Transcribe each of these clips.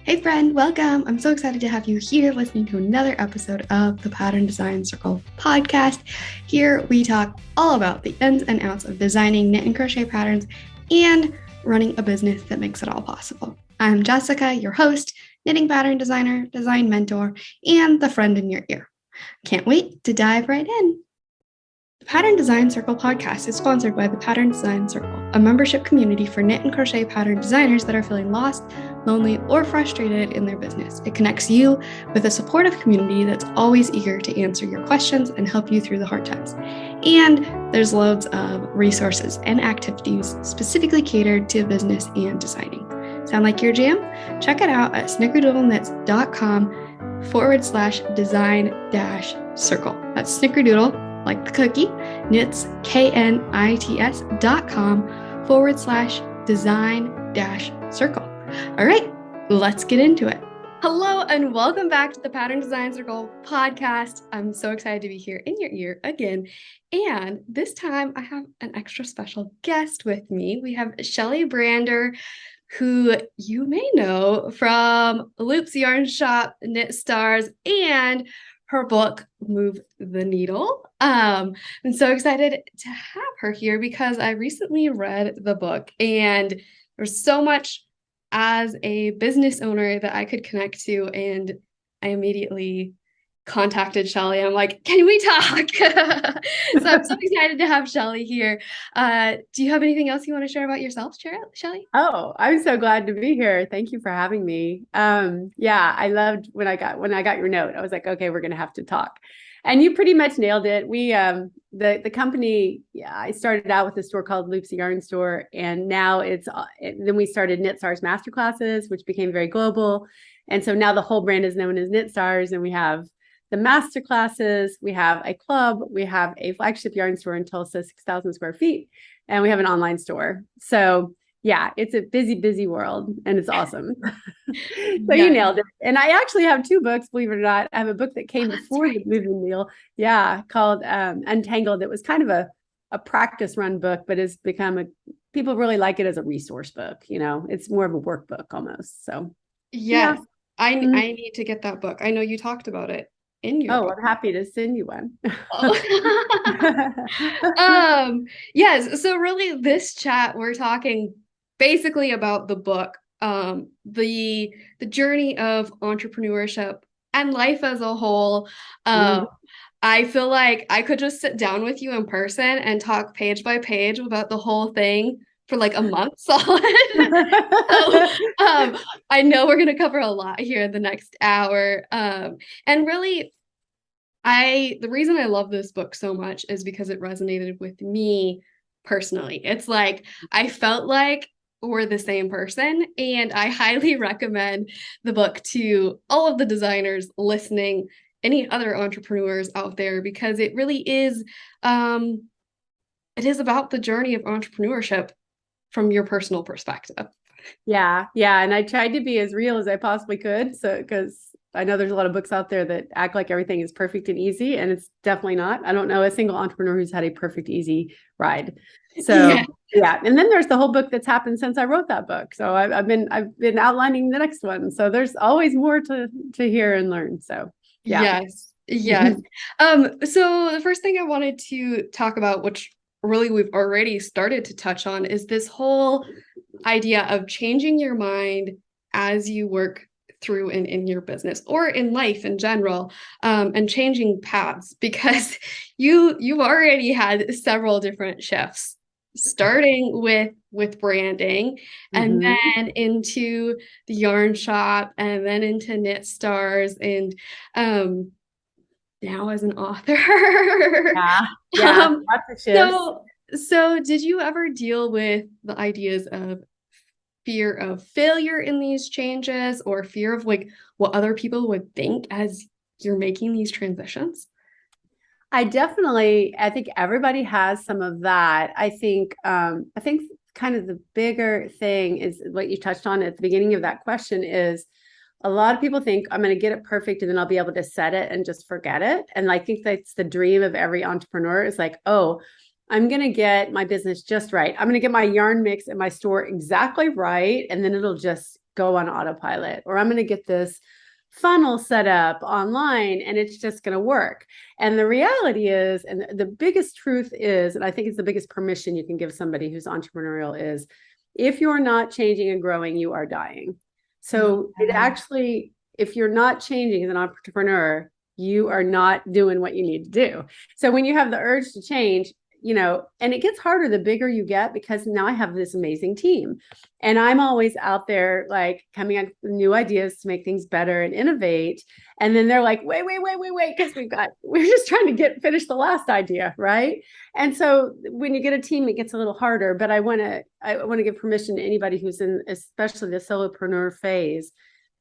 Hey friend, welcome. I'm so excited to have you here listening to another episode of the Pattern Design Circle podcast. Here we talk all about the ins and outs of designing knit and crochet patterns and running a business that makes it all possible. I'm Jessica, your host, knitting pattern designer, design mentor, and the friend in your ear. Can't wait to dive right in. The Pattern Design Circle podcast is sponsored by the Pattern Design Circle, a membership community for knit and crochet pattern designers that are feeling lost, lonely, or frustrated in their business. It connects you with a supportive community that's always eager to answer your questions and help you through the hard times. And there's loads of resources and activities specifically catered to business and designing. Sound like your jam? Check it out at snickerdoodleknits.com/design-circle. That's snickerdoodle, like the cookie, knits, knits.com/design-circle. All right, let's get into it. Hello, and welcome back to the Pattern Design Circle podcast. I'm so excited to be here in your ear again. And this time I have an extra special guest with me. We have Shelley Brander, who you may know from Loop's Yarn Shop, Knit Stars, and her book, Move the Needle. I'm so excited to have her here because I recently read the book and there's so much as a business owner that I could connect to, and I immediately contacted Shelley. I'm like, can we talk? So I'm so excited to have Shelley here. Do you have anything else you want to share about yourself, Shelley? Oh, I'm so glad to be here. Thank you for having me. Yeah, I loved when I got your note. I was like, okay, we're gonna have to talk. And you pretty much nailed it. We the company, yeah, I started out with a store called Loop's Yarn Store, and now then we started Knit Stars Masterclasses, which became very global. And so now the whole brand is known as Knit Stars, and we have the master classes, we have a club, we have a flagship yarn store in Tulsa, 6,000 square feet, and we have an online store. So yeah, it's a busy world, and it's awesome. So you nailed it. And I actually have two books, believe it or not. I have a book that came before the moving wheel, called Untangled. It was kind of a practice run book, but it's become people really like it as a resource book. It's more of a workbook almost. So yes, I need to get that book. I know you talked about it in your book. I'm happy to send you one. Yes, so really this chat, we're talking basically about the book, the journey of entrepreneurship and life as a whole. I feel like I could just sit down with you in person and talk page by page about the whole thing for like a month solid. So, I know we're going to cover a lot here in the next hour. And really, the reason I love this book so much is because it resonated with me personally. It's like I felt like we're the same person, and I highly recommend the book to all of the designers listening, any other entrepreneurs out there, because it really is it is about the journey of entrepreneurship from your personal perspective. Yeah. And I tried to be as real as I possibly could. So, because I know there's a lot of books out there that act like everything is perfect and easy, and it's definitely not. I don't know a single entrepreneur who's had a perfect, easy ride. So yeah. And then there's the whole book that's happened since I wrote that book. So I've been outlining the next one. So there's always more to hear and learn. So yeah. Yes. So the first thing I wanted to talk about, which really we've already started to touch on, is this whole idea of changing your mind as you work through in your business or in life in general, and changing paths, because you've already had several different shifts, starting with branding, and then into the yarn shop, and then into Knit Stars, and now as an author. Lots of shifts. So did you ever deal with the ideas of fear of failure in these changes, or fear of like what other people would think as you're making these transitions? I think everybody has some of that. I think kind of the bigger thing is what you touched on at the beginning of that question is a lot of people think I'm going to get it perfect and then I'll be able to set it and just forget it. And I think that's the dream of every entrepreneur, is like, oh, I'm going to get my business just right. I'm going to get my yarn mix in my store exactly right. And then it'll just go on autopilot, or I'm going to get this funnel set up online and it's just going to work. And the reality is, and the biggest truth is, and I think it's the biggest permission you can give somebody who's entrepreneurial is, if you're not changing and growing, you are dying. So it actually, if you're not changing as an entrepreneur, you are not doing what you need to do. So when you have the urge to change, and it gets harder the bigger you get, because now I have this amazing team and I'm always out there like coming up with new ideas to make things better and innovate. And then they're like, wait, because we're just trying to finish the last idea. Right. And so when you get a team, it gets a little harder, but I want to give permission to anybody who's in, especially the solopreneur phase.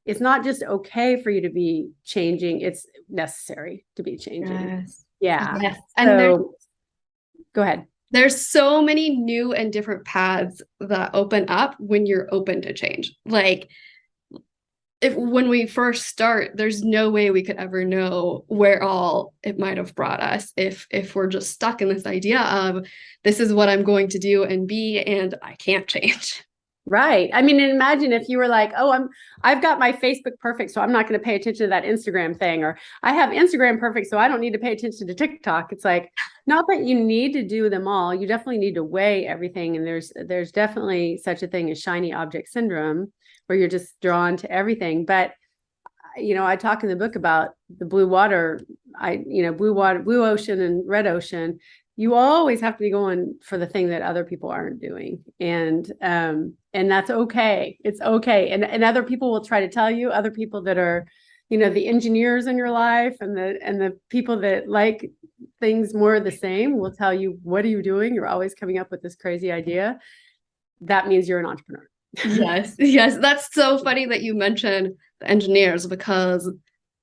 It's not just okay for you to be changing. It's necessary to be changing. Yes. Yeah. Yes. And go ahead. There's so many new and different paths that open up when you're open to change. Like when we first start, there's no way we could ever know where all it might have brought us if we're just stuck in this idea of this is what I'm going to do and be, and I can't change. Right. I mean, imagine if you were like, oh, I've got my Facebook perfect, so I'm not going to pay attention to that Instagram thing, or I have Instagram perfect, so I don't need to pay attention to TikTok. It's like, not that you need to do them all. You definitely need to weigh everything. And there's definitely such a thing as shiny object syndrome, where you're just drawn to everything. But, I talk in the book about the blue water, blue ocean and red ocean. You always have to be going for the thing that other people aren't doing. And that's okay. It's okay. And other people will try to tell you, other people that are, the engineers in your life and the people that like things more the same will tell you, what are you doing? You're always coming up with this crazy idea. That means you're an entrepreneur. Yes. Yes. That's so funny that you mentioned the engineers, because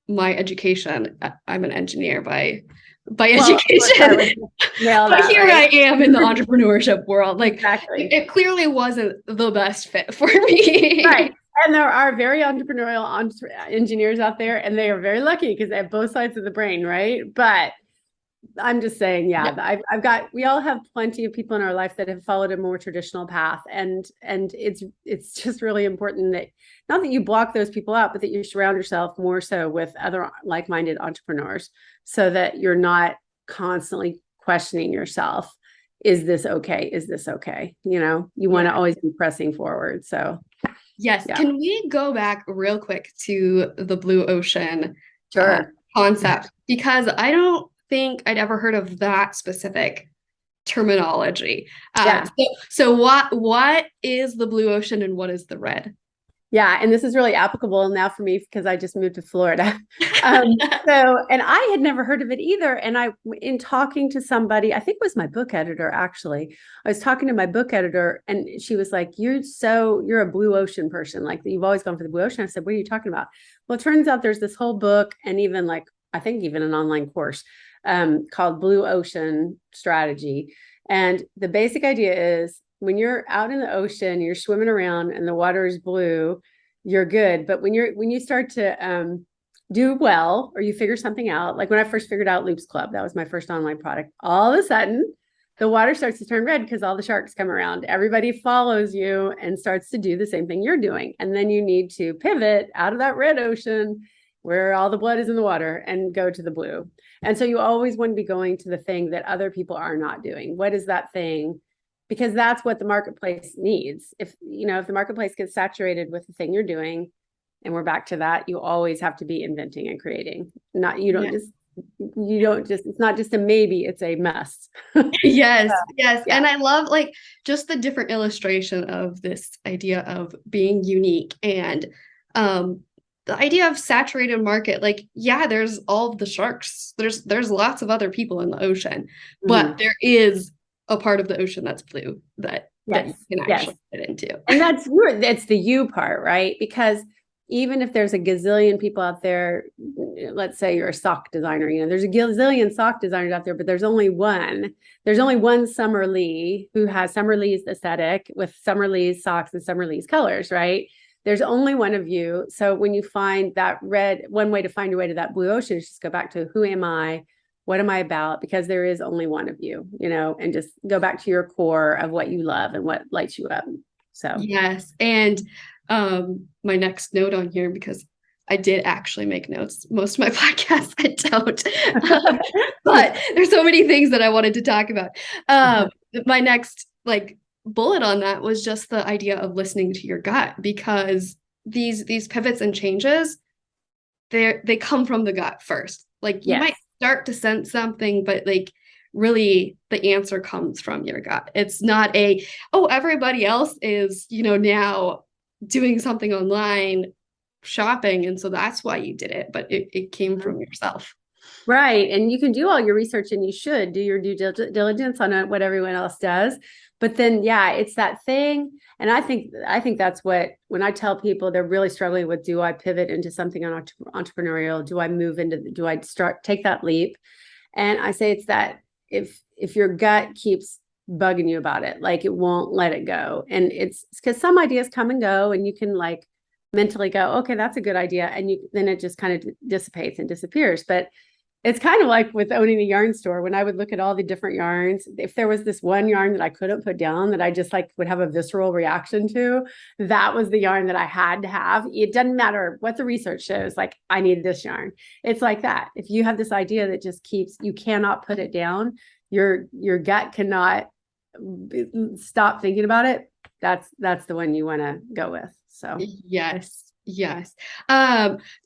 my education, I'm an engineer by education. But here I am in the entrepreneurship world. Like, exactly. It clearly wasn't the best fit for me. Right. And there are very entrepreneurial engineers out there, and they are very lucky because they have both sides of the brain, right? But I'm just saying, we all have plenty of people in our life that have followed a more traditional path. And it's just really important that, not that you block those people out, but that you surround yourself more so with other like-minded entrepreneurs, so that you're not constantly questioning yourself. Is this okay? Is this okay? You want to always be pressing forward. So yes. Yeah. Can we go back real quick to the blue ocean concept? Because I don't think I'd ever heard of that specific terminology. So what is the blue ocean and what is the red? Yeah. And this is really applicable now for me because I just moved to Florida. And I had never heard of it either. And in talking to somebody, I think it was my book editor, actually, I was talking to my book editor and she was like, you're a blue ocean person. Like, you've always gone for the blue ocean. I said, what are you talking about? Well, it turns out there's this whole book, and even I think even an online course called Blue Ocean Strategy. And the basic idea is, when you're out in the ocean, you're swimming around and the water is blue, you're good. But when you start to do well, or you figure something out, like when I first figured out Loops Club, that was my first online product. All of a sudden, the water starts to turn red because all the sharks come around. Everybody follows you and starts to do the same thing you're doing. And then you need to pivot out of that red ocean where all the blood is in the water and go to the blue. And so you always want to be going to the thing that other people are not doing. What is that thing? Because that's what the marketplace needs. If the marketplace gets saturated with the thing you're doing, and we're back to that, you always have to be inventing and creating. It's not just a maybe, it's a must. Yes. Yeah. And I love just the different illustration of this idea of being unique, and the idea of saturated market. There's all of the sharks. There's lots of other people in the ocean, but there is a part of the ocean that's blue that you can actually fit into. And that's the you part, right? Because even if there's a gazillion people out there, let's say you're a sock designer, there's a gazillion sock designers out there, but there's only one Summer Lee who has Summer Lee's aesthetic with Summer Lee's socks and Summer Lee's colors, right? There's only one of you. So when you find that red, one way to find your way to that blue ocean is just go back to, who am I? What am I about? Because there is only one of you, and just go back to your core of what you love and what lights you up. So, yes. And my next note on here because I did actually make notes. Most of my podcasts I don't. But there's so many things that I wanted to talk about. My next like bullet on that was just the idea of listening to your gut, because these pivots and changes, they come from the gut first. Like you might Yes. start to sense something, but like really the answer comes from your gut. It's not a, oh, everybody else is, now doing something online shopping, and so that's why you did it, but it came from yourself. Right. And you can do all your research, and you should do your due diligence on what everyone else does. But then, yeah, it's that thing. And I think that's what, when I tell people they're really struggling with, do I pivot into something entrepreneurial? Do I move into, do I take that leap? And I say it's that if your gut keeps bugging you about it, like it won't let it go. And it's because some ideas come and go, and you can like mentally go, okay, that's a good idea. And then it just kind of dissipates and disappears. But it's kind of like with owning a yarn store. When I would look at all the different yarns, if there was this one yarn that I couldn't put down, that I just like would have a visceral reaction to, that was the yarn that I had to have. It doesn't matter what the research shows, like I need this yarn. It's like that. If you have this idea that just keeps, you cannot put it down, your gut cannot stop thinking about it. That's the one you want to go with. So Yes, yes.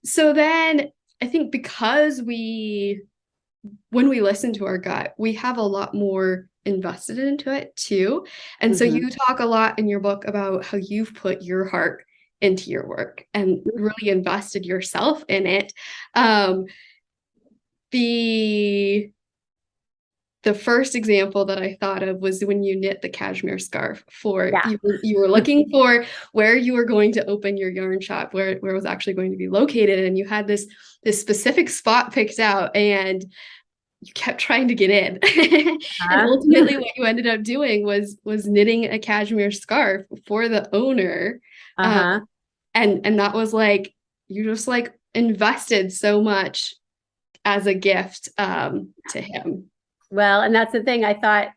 So then I think because when we listen to our gut, we have a lot more invested into it too. And so you talk a lot in your book about how you've put your heart into your work and really invested yourself in it. The the first example that I thought of was when you knit the cashmere scarf for yeah. you were looking for where you were going to open your yarn shop, where it was actually going to be located, and you had this specific spot picked out, and you kept trying to get in. And ultimately what you ended up doing was knitting a cashmere scarf for the owner. Uh-huh. And that was like, you just like invested so much as a gift to him. Well, and that's the thing. I thought,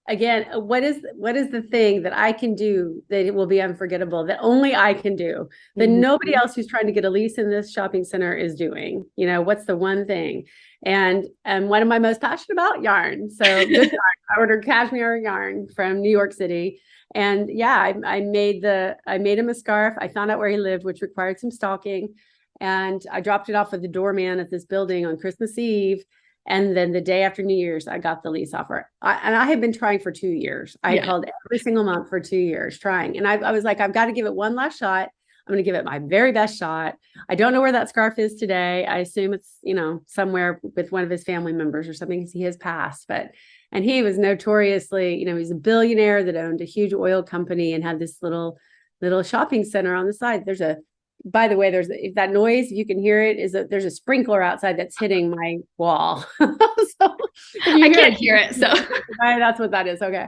again, what is the thing that I can do that it will be unforgettable, that only I can do, that nobody else who's trying to get a lease in this shopping center is doing? What's the one thing? And what am I most passionate about? Yarn. So good yarn. I ordered cashmere yarn from New York City. And yeah, I made him a scarf. I found out where he lived, which required some stalking. And I dropped it off with the doorman at this building on Christmas Eve. And then the day after New Year's, I got the lease offer. And I had been trying for 2 years. I had called every single month for 2 years trying. And I was like, I've got to give it one last shot. I'm going to give it my very best shot. I don't know where that scarf is today. I assume it's, somewhere with one of his family members or something, because he has passed. And he was notoriously, he's a billionaire that owned a huge oil company and had this little shopping center on the side. By the way, there's that noise, if you can hear it, there's a sprinkler outside that's hitting my wall. So I can't hear it. So that's what that is. Okay.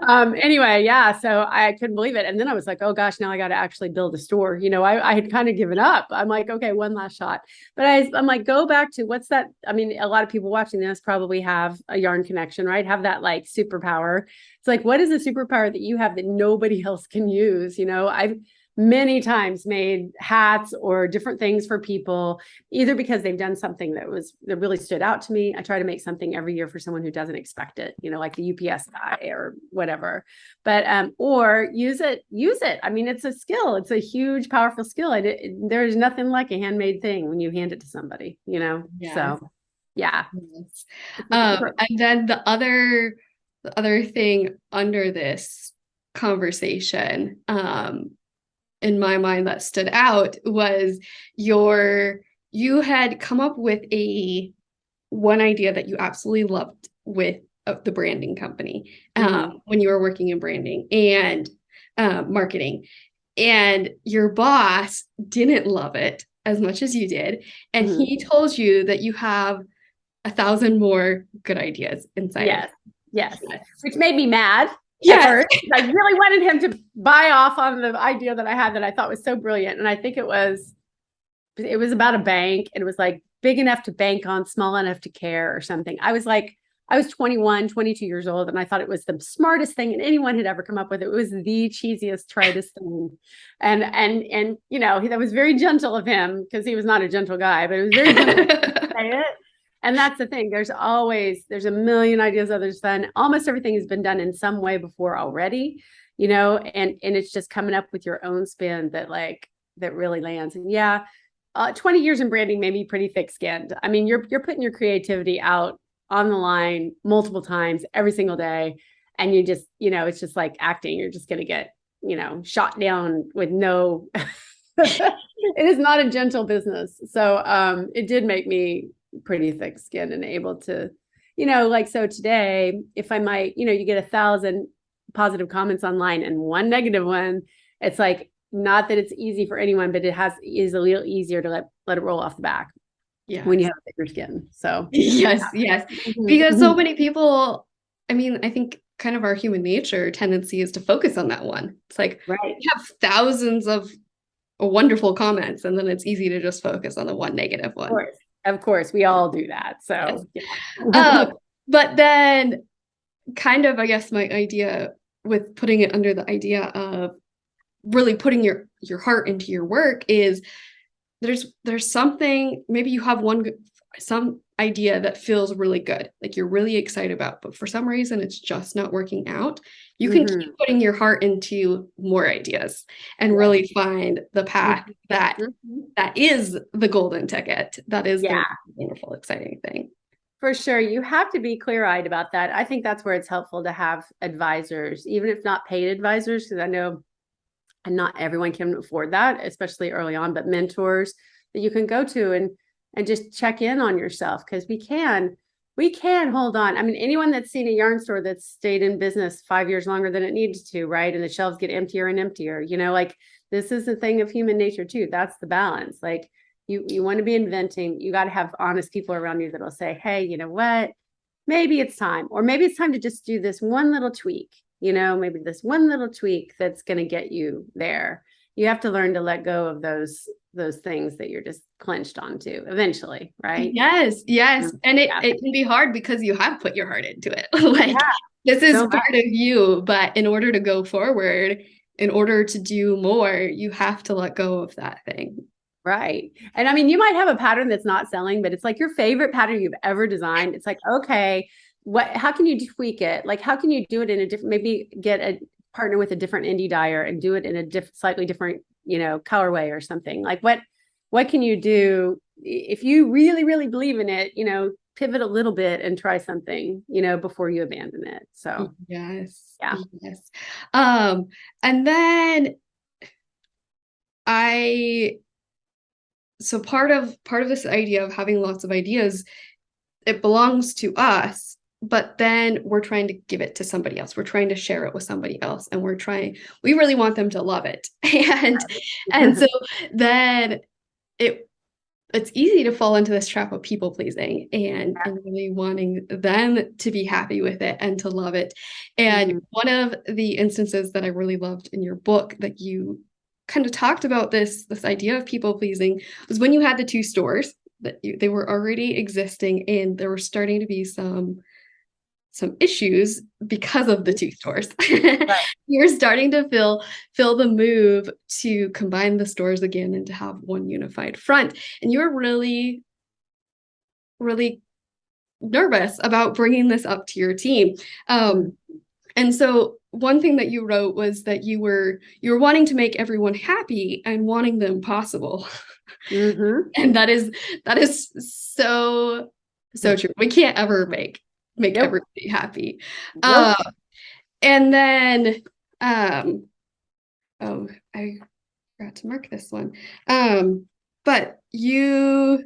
Anyway, yeah. So I couldn't believe it. And then I was like, oh gosh, now I got to actually build a store. I had kind of given up. I'm like, okay, one last shot. But I'm like, go back to what's that? I mean, a lot of people watching this probably have a yarn connection, right? Have that like superpower. It's like, what is the superpower that you have that nobody else can use? I've many times made hats or different things for people, either because they've done something that really stood out to me. I try to make something every year for someone who doesn't expect it, like the UPS guy or whatever. But or use it. I mean, it's a skill. It's a huge, powerful skill. There's nothing like a handmade thing when you hand it to somebody, Yeah. So yeah. Yes. And then the other thing under this conversation, in my mind that stood out was you had come up with one idea that you absolutely loved with the branding company when you were working in branding and marketing, and your boss didn't love it as much as you did, and he told you that you have 1,000 more good ideas inside. Yes, which made me mad. Yes. I really wanted him to buy off on the idea that I had that I thought was so brilliant. And I think it was about a bank, and it was like big enough to bank on, small enough to care or something. I was like, I was 21, 22 years old, and I thought it was the smartest thing and anyone had ever come up with. It was the cheesiest, tritest thing. And that was very gentle of him because he was not a gentle guy, but it was very gentle to say it. And that's the thing. There's a million ideas others done. Almost everything has been done in some way before already, and it's just coming up with your own spin that really lands. And 20 years in branding made me pretty thick-skinned. I mean, you're putting your creativity out on the line multiple times every single day. And you just, it's just like acting. You're just going to get, shot down with no, it is not a gentle business. So it did make me pretty thick skinned and able to, so today, if I might, you get 1,000 positive comments online and one negative one, it's like, not that it's easy for anyone, but is a little easier to let it roll off the back. Yeah. When you have thicker skin. So yes. Because so many people, I mean, I think kind of our human nature tendency is to focus on that one. It's like we have thousands of wonderful comments, and then it's easy to just focus on the one negative one. Of course, we all do that. So but then kind of, I guess my idea with putting it under the idea of really putting your heart into your work is there's something, maybe you have some idea that feels really good, like you're really excited about, but for some reason it's just not working out. You can keep putting your heart into more ideas and really find the path that is the golden ticket. That is the wonderful, exciting thing. For sure. You have to be clear-eyed about that. I think that's where it's helpful to have advisors, even if not paid advisors, because I know and not everyone can afford that, especially early on, but mentors that you can go to and just check in on yourself, because we can hold on. I mean, anyone that's seen a yarn store that's stayed in business 5 years longer than it needs to, right? And the shelves get emptier and emptier, like this is the thing of human nature too. That's the balance. Like you want to be inventing, you got to have honest people around you that'll say, hey, you know what? Maybe it's time, or maybe it's time to just do this one little tweak. Maybe this one little tweak that's going to get you there. You have to learn to let go of those things that you're just clenched onto eventually, right? Yes. And it can be hard because you have put your heart into it. This is part of you, but in order to go forward, in order to do more, you have to let go of that thing. Right. And I mean, you might have a pattern that's not selling, but it's like your favorite pattern you've ever designed. It's like, okay, how can you tweak it? Like, how can you do it in a different, maybe get a partner with a different indie dyer and do it in a slightly different, colorway or something. Like what can you do if you really, really believe in it, pivot a little bit and try something, before you abandon it. So yes. And then so part of this idea of having lots of ideas, it belongs to us, but then we're trying to give it to somebody else. We're trying to share it with somebody else, and we really want them to love it. And so then it's easy to fall into this trap of people pleasing and really wanting them to be happy with it and to love it. And one of the instances that I really loved in your book that you kind of talked about this idea of people pleasing was when you had the two stores that they were already existing, and there were starting to be some issues because of the two stores. You're starting to feel the move to combine the stores again and to have one unified front. And you were really, really nervous about bringing this up to your team. And so one thing that you wrote was that you were wanting to make everyone happy and wanting them possible. And that is so true. We can't ever make everybody happy. And then I forgot to mark this one. But you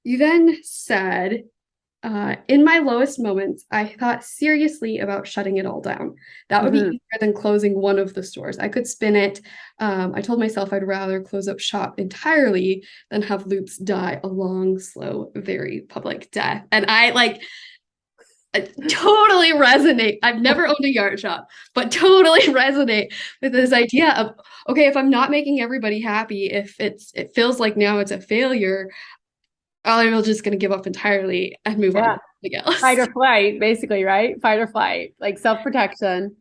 then said, in my lowest moments, I thought seriously about shutting it all down. That would be easier than closing one of the stores. I could spin it. I told myself I'd rather close up shop entirely than have Loops die a long, slow, very public death. And I totally resonate. I've never owned a yarn shop, but totally resonate with this idea of, okay, if I'm not making everybody happy, if it feels like now it's a failure, I'm just going to give up entirely and move on to Yeah. something Fight else. or flight, basically, right? Fight or flight, like self-protection,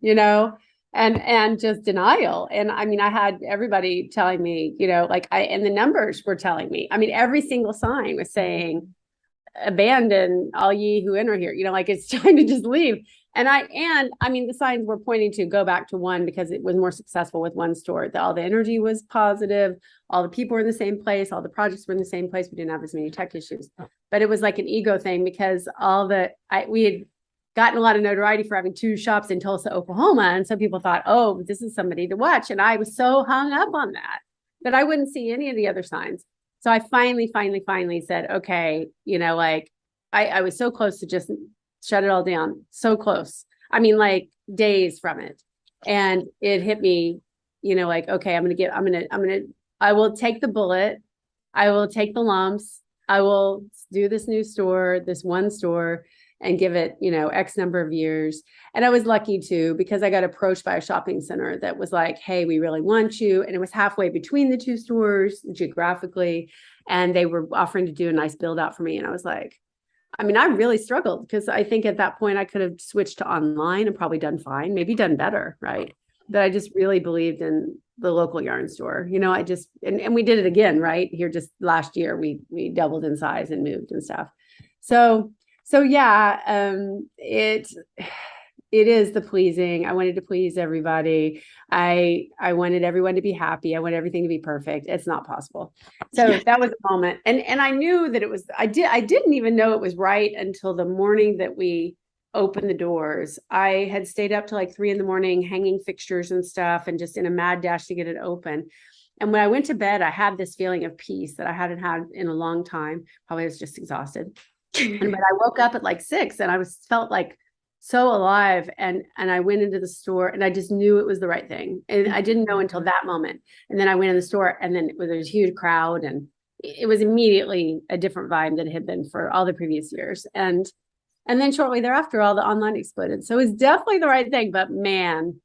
and just denial. And I mean, I had everybody telling me, and the numbers were telling me. I mean, every single sign was saying, abandon all ye who enter here, like it's time to just leave. And I mean, the signs were pointing to go back to one because it was more successful with one store, that all the energy was positive, all the people were in the same place, all the projects were in the same place. We didn't have as many tech issues, but it was like an ego thing because we had gotten a lot of notoriety for having two shops in Tulsa, Oklahoma. And so people thought, oh, this is somebody to watch. And I was so hung up on that I wouldn't see any of the other signs. So I finally said, okay, I was so close to just shut it all down. So close. I mean, like days from it. And it hit me, okay, I will take the bullet. I will take the lumps. I will do this new store, this one store, and give it, X number of years. And I was lucky too, because I got approached by a shopping center that was like, hey, we really want you. And it was halfway between the two stores geographically. And they were offering to do a nice build out for me. And I was like, I mean, I really struggled because I think at that point I could have switched to online and probably done fine, maybe done better. Right. But I just really believed in the local yarn store. And we did it again, right? Here just last year, we doubled in size and moved and stuff. So yeah, it is the pleasing. I wanted to please everybody. I wanted everyone to be happy. I want everything to be perfect. It's not possible. So Yeah. that was a moment. And I knew that I didn't even know it was right until the morning that we opened the doors. I had stayed up till like 3 a.m, hanging fixtures and stuff, and just in a mad dash to get it open. And when I went to bed, I had this feeling of peace that I hadn't had in a long time. Probably was just exhausted. But I woke up at like 6 and felt like so alive. And I went into the store and I just knew it was the right thing. And I didn't know until that moment. And then I went in the store and then there was a huge crowd, and it was immediately a different vibe than it had been for all the previous years. And then shortly thereafter, all the online exploded. So it's definitely the right thing. But man,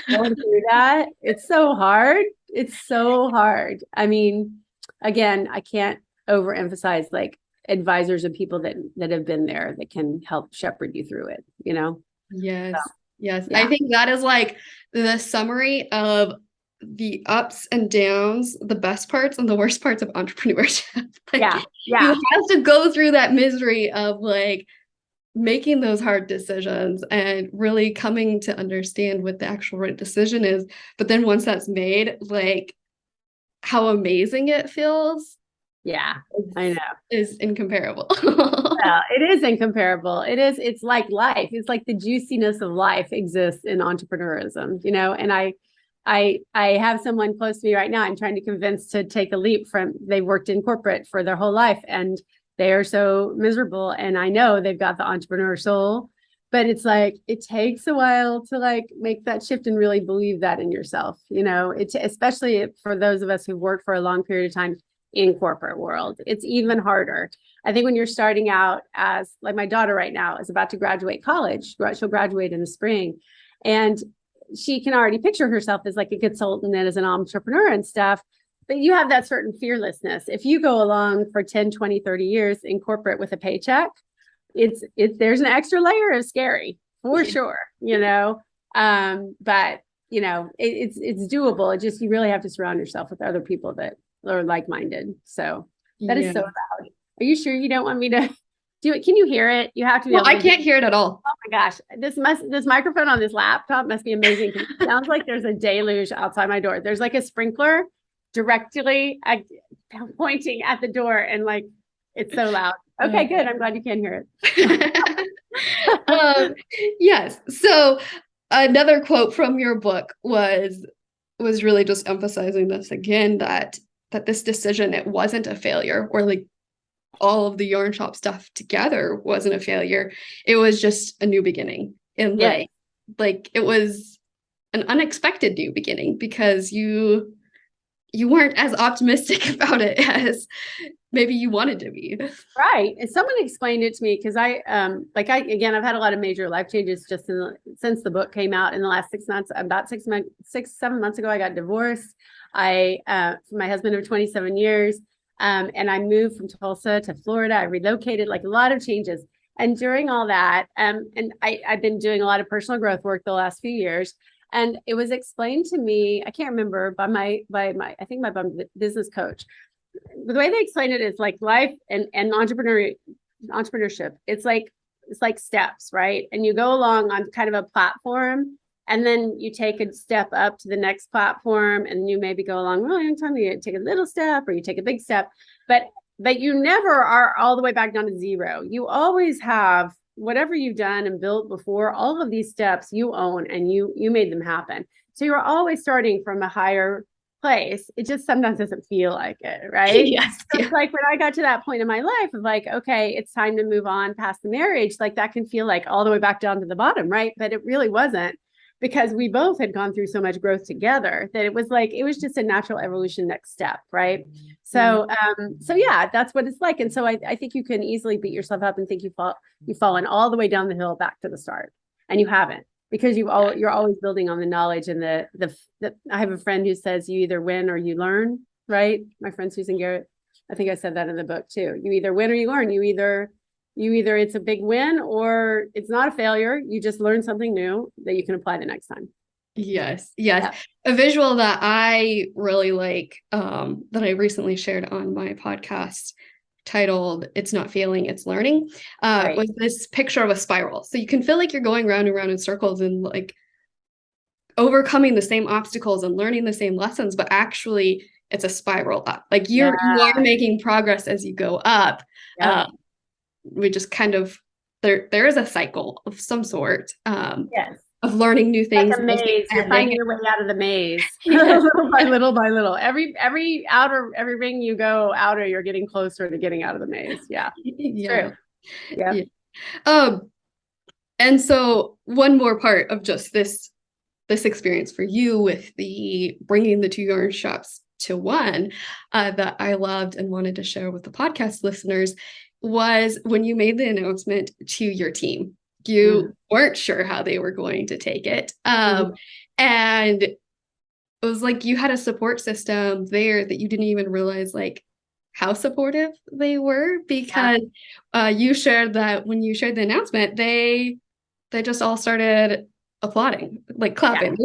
going through that, it's so hard. It's so hard. I mean, again, I can't overemphasize like advisors and people that have been there that can help shepherd you through it, Yes. So, Yes. I yeah. think that is like the summary of the ups and downs, the best parts and the worst parts of entrepreneurship. Like Yeah. you Yeah. have to go through that misery of like making those hard decisions and really coming to understand what the actual right decision is. But then once that's made, like how amazing it feels Yeah. I know. is incomparable. Well, it is incomparable. It's like life. It's like the juiciness of life exists in entrepreneurism, and I have someone close to me right now I'm trying to convince to take a leap from they've worked in corporate for their whole life and they are so miserable. And I know they've got the entrepreneur soul, but it's like it takes a while to like make that shift and really believe that in yourself. It's especially for those of us who've worked for a long period of time in corporate world. It's even harder. I think when you're starting out as like my daughter right now is about to graduate college, she'll graduate in the spring. And she can already picture herself as like a consultant and as an entrepreneur and stuff. But you have that certain fearlessness. If you go along for 10, 20, 30 years in corporate with a paycheck, there's an extra layer of scary for sure, but it's doable. It just, you really have to surround yourself with other people that are like-minded. So that is Yeah. so loud. Are you sure you don't want me to do it? Can you hear it? You have to be Well, able I to can't hear it at all. Oh my gosh. This microphone on this laptop must be amazing. It sounds like there's a deluge outside my door. There's like a sprinkler directly pointing at the door, and like it's so loud. Okay, good. I'm glad you can hear it. Yes. So another quote from your book was really just emphasizing this again, that this decision, it wasn't a failure, or like all of the yarn shop stuff together wasn't a failure. It was just a new beginning. And Yeah. like it was an unexpected new beginning because you weren't as optimistic about it as maybe you wanted to be. Right. And someone explained it to me because again, I've had a lot of major life changes just since the book came out in the last 6 months. About 7 months ago, I got divorced. My husband of 27 years, And I moved from Tulsa to Florida. I relocated, like a lot of changes. And during all that, I've been doing a lot of personal growth work the last few years. And it was explained to me, I can't remember, by I think my business coach. The way they explain it is like life and entrepreneurship. It's like steps, right? And you go along on kind of a platform, and then you take a step up to the next platform, and you maybe go along really long time. You take a little step or you take a big step, but you never are all the way back down to zero. You always have whatever you've done and built before. All of these steps you own, and you made them happen. So you're always starting from a higher place. It just sometimes doesn't feel like it, right? Yes. So Yeah. it's like when I got to that point in my life of like, okay, it's time to move on past the marriage, like that can feel like all the way back down to the bottom, right? But it really wasn't, because we both had gone through so much growth together that it was just a natural evolution next step, right? So yeah, that's what it's like. And so I think you can easily beat yourself up and think you've fallen all the way down the hill back to the start, and you haven't, because you're always building on the knowledge and the I have a friend who says you either win or you learn, right? My friend Susan Garrett, I think I said that in the book too. You either win or you learn. You either it's a big win or it's not a failure. You just learn something new that you can apply the next time. Yes. Yes. Yeah. A visual that I really like, that I recently shared on my podcast titled "It's Not Failing, It's Learning," Right. was this picture of a spiral. So you can feel like you're going round and round in circles and like overcoming the same obstacles and learning the same lessons, but actually it's a spiral up. Like Yeah. you are making progress as you go up. Yep. We just kind of there is a cycle of some sort, Yes. of learning new Like things a and just maze. You're ending. finding your way out of the maze Yes. little by little by little. Every ring you go outer, you're getting closer to getting out of the maze. Yeah. It's Yeah. true. Yep. Yeah. Um, and so one more part of just this experience for you with the bringing the two yarn shops to one, that I loved and wanted to share with the podcast listeners was when you made the announcement to your team. Mm-hmm. You weren't sure how they were going to take it. Mm-hmm. And it was like you had a support system there that you didn't even realize like how supportive they were, Yeah. because you shared that when you shared the announcement, they just all started applauding, like Yeah. clapping.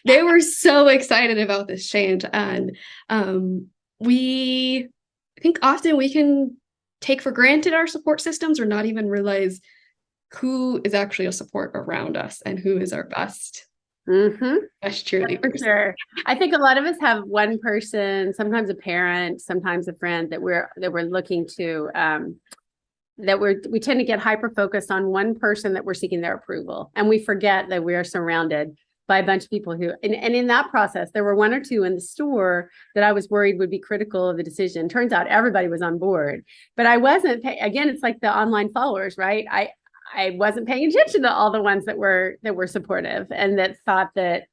They were so excited about this change. And we I think often we can take for granted our support systems or not even realize who is actually a support around us and who is our Mm-hmm. best For cheerleaders. sure. I think a lot of us have one person, sometimes a parent, sometimes a friend that we're looking to we tend to get hyper focused on one person that we're seeking their approval. And we forget that we are surrounded by a bunch of people and in that process, there were one or two in the store that I was worried would be critical of the decision. Turns out everybody was on board, but I wasn't again, it's like the online followers, right? I wasn't paying attention to all the ones that were supportive and that thought that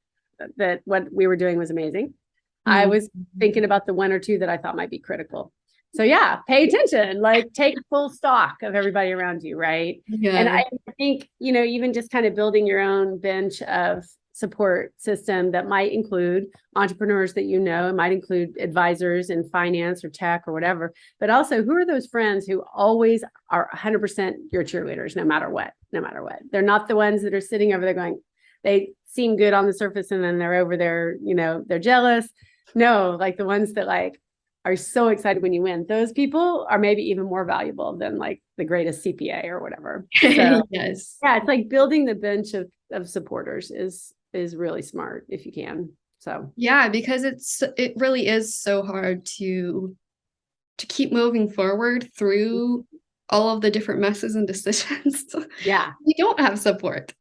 what we were doing was amazing. I was thinking about the one or two that I thought might be critical. So yeah, pay attention, like take full stock of everybody around you, right? And Yeah. I think, even just kind of building your own bench of support system that might include entrepreneurs that it might include advisors in finance or tech or whatever, but also who are those friends who always are 100% your cheerleaders, no matter what. They're not the ones that are sitting over there going, they seem good on the surface and then they're over there, they're jealous. No, like the ones that like are so excited when you win. Those people are maybe even more valuable than like the greatest CPA or whatever. So Yes. yeah, it's like building the bench of supporters is really smart if you can. So Yeah, because it really is so hard to keep moving forward through all of the different messes and decisions. yeah, You don't have support.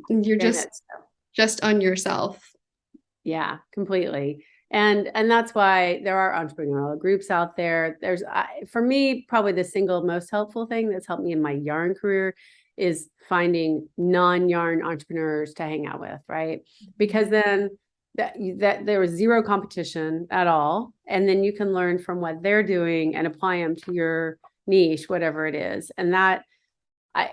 You're just on yourself. yeah, completely. And that's why there are entrepreneurial groups out there. There's for me, probably the single most helpful thing that's helped me in my yarn career is finding non-yarn entrepreneurs to hang out with, right? Because then that there was zero competition at all. And then you can learn from what they're doing and apply them to your niche, whatever it is. And that I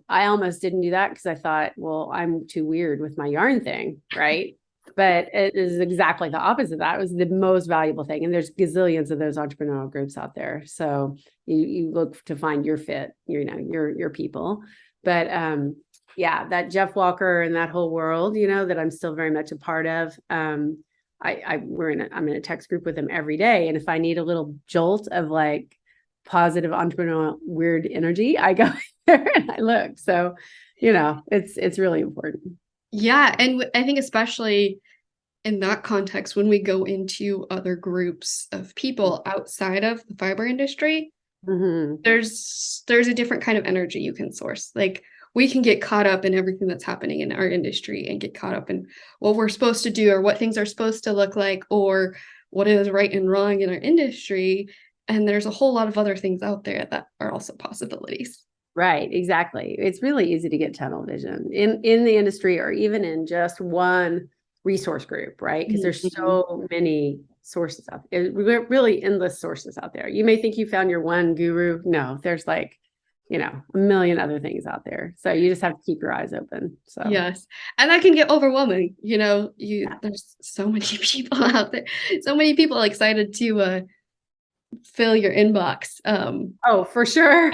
almost didn't do that because I thought, well, I'm too weird with my yarn thing, right? But it is exactly the opposite of that. It was the most valuable thing. And there's gazillions of those entrepreneurial groups out there. So you look to find your fit, your people. But yeah, that Jeff Walker and that whole world, that I'm still very much a part of. I'm in a text group with him every day. And if I need a little jolt of like positive entrepreneurial weird energy, I go there and I look. So, it's really important. Yeah. And I think especially in that context, when we go into other groups of people outside of the fiber industry, Mm-hmm. there's a different kind of energy you can source. Like we can get caught up in everything that's happening in our industry and get caught up in what we're supposed to do or what things are supposed to look like or what is right and wrong in our industry. And there's a whole lot of other things out there that are also possibilities. Right, exactly. It's really easy to get tunnel vision in the industry or even in just one resource group, right? Because there's so many sources out there, really endless sources out there. You may think you found your one guru. No, there's like, a million other things out there. So you just have to keep your eyes open. So yes. And that can get overwhelming. There's so many people out there, so many people excited to fill your inbox. Oh, for sure.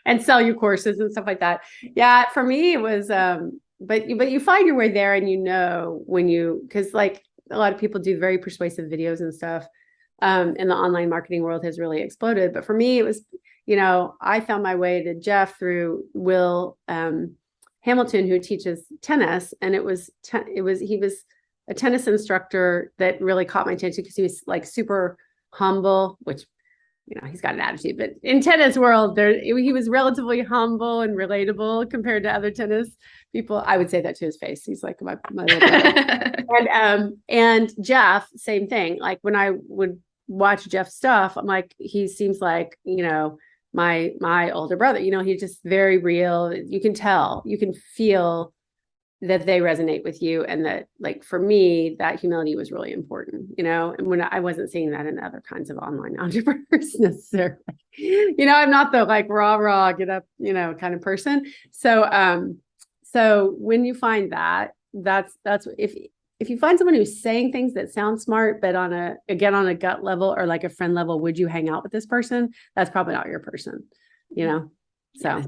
And sell you courses and stuff like that. Yeah, for me it was but you find your way there and because like a lot of people do very persuasive videos and stuff. And the online marketing world has really exploded. But for me, it was, I found my way to Jeff through Will Hamilton, who teaches tennis. And he was a tennis instructor that really caught my attention because he was like super humble, which he's got an attitude, but in tennis world, he was relatively humble and relatable compared to other tennis people. I would say that to his face. He's like my little brother. And Jeff, same thing. Like when I would watch Jeff's stuff, I'm like, he seems like, my older brother, he's just very real. You can tell, you can feel that they resonate with you. And that, like, for me, that humility was really important, and when I wasn't seeing that in other kinds of online entrepreneurs necessarily, I'm not the like rah, get up, kind of person. So when you find that's if you find someone who's saying things that sound smart, but on a gut level or like a friend level, would you hang out with this person? That's probably not your person, so.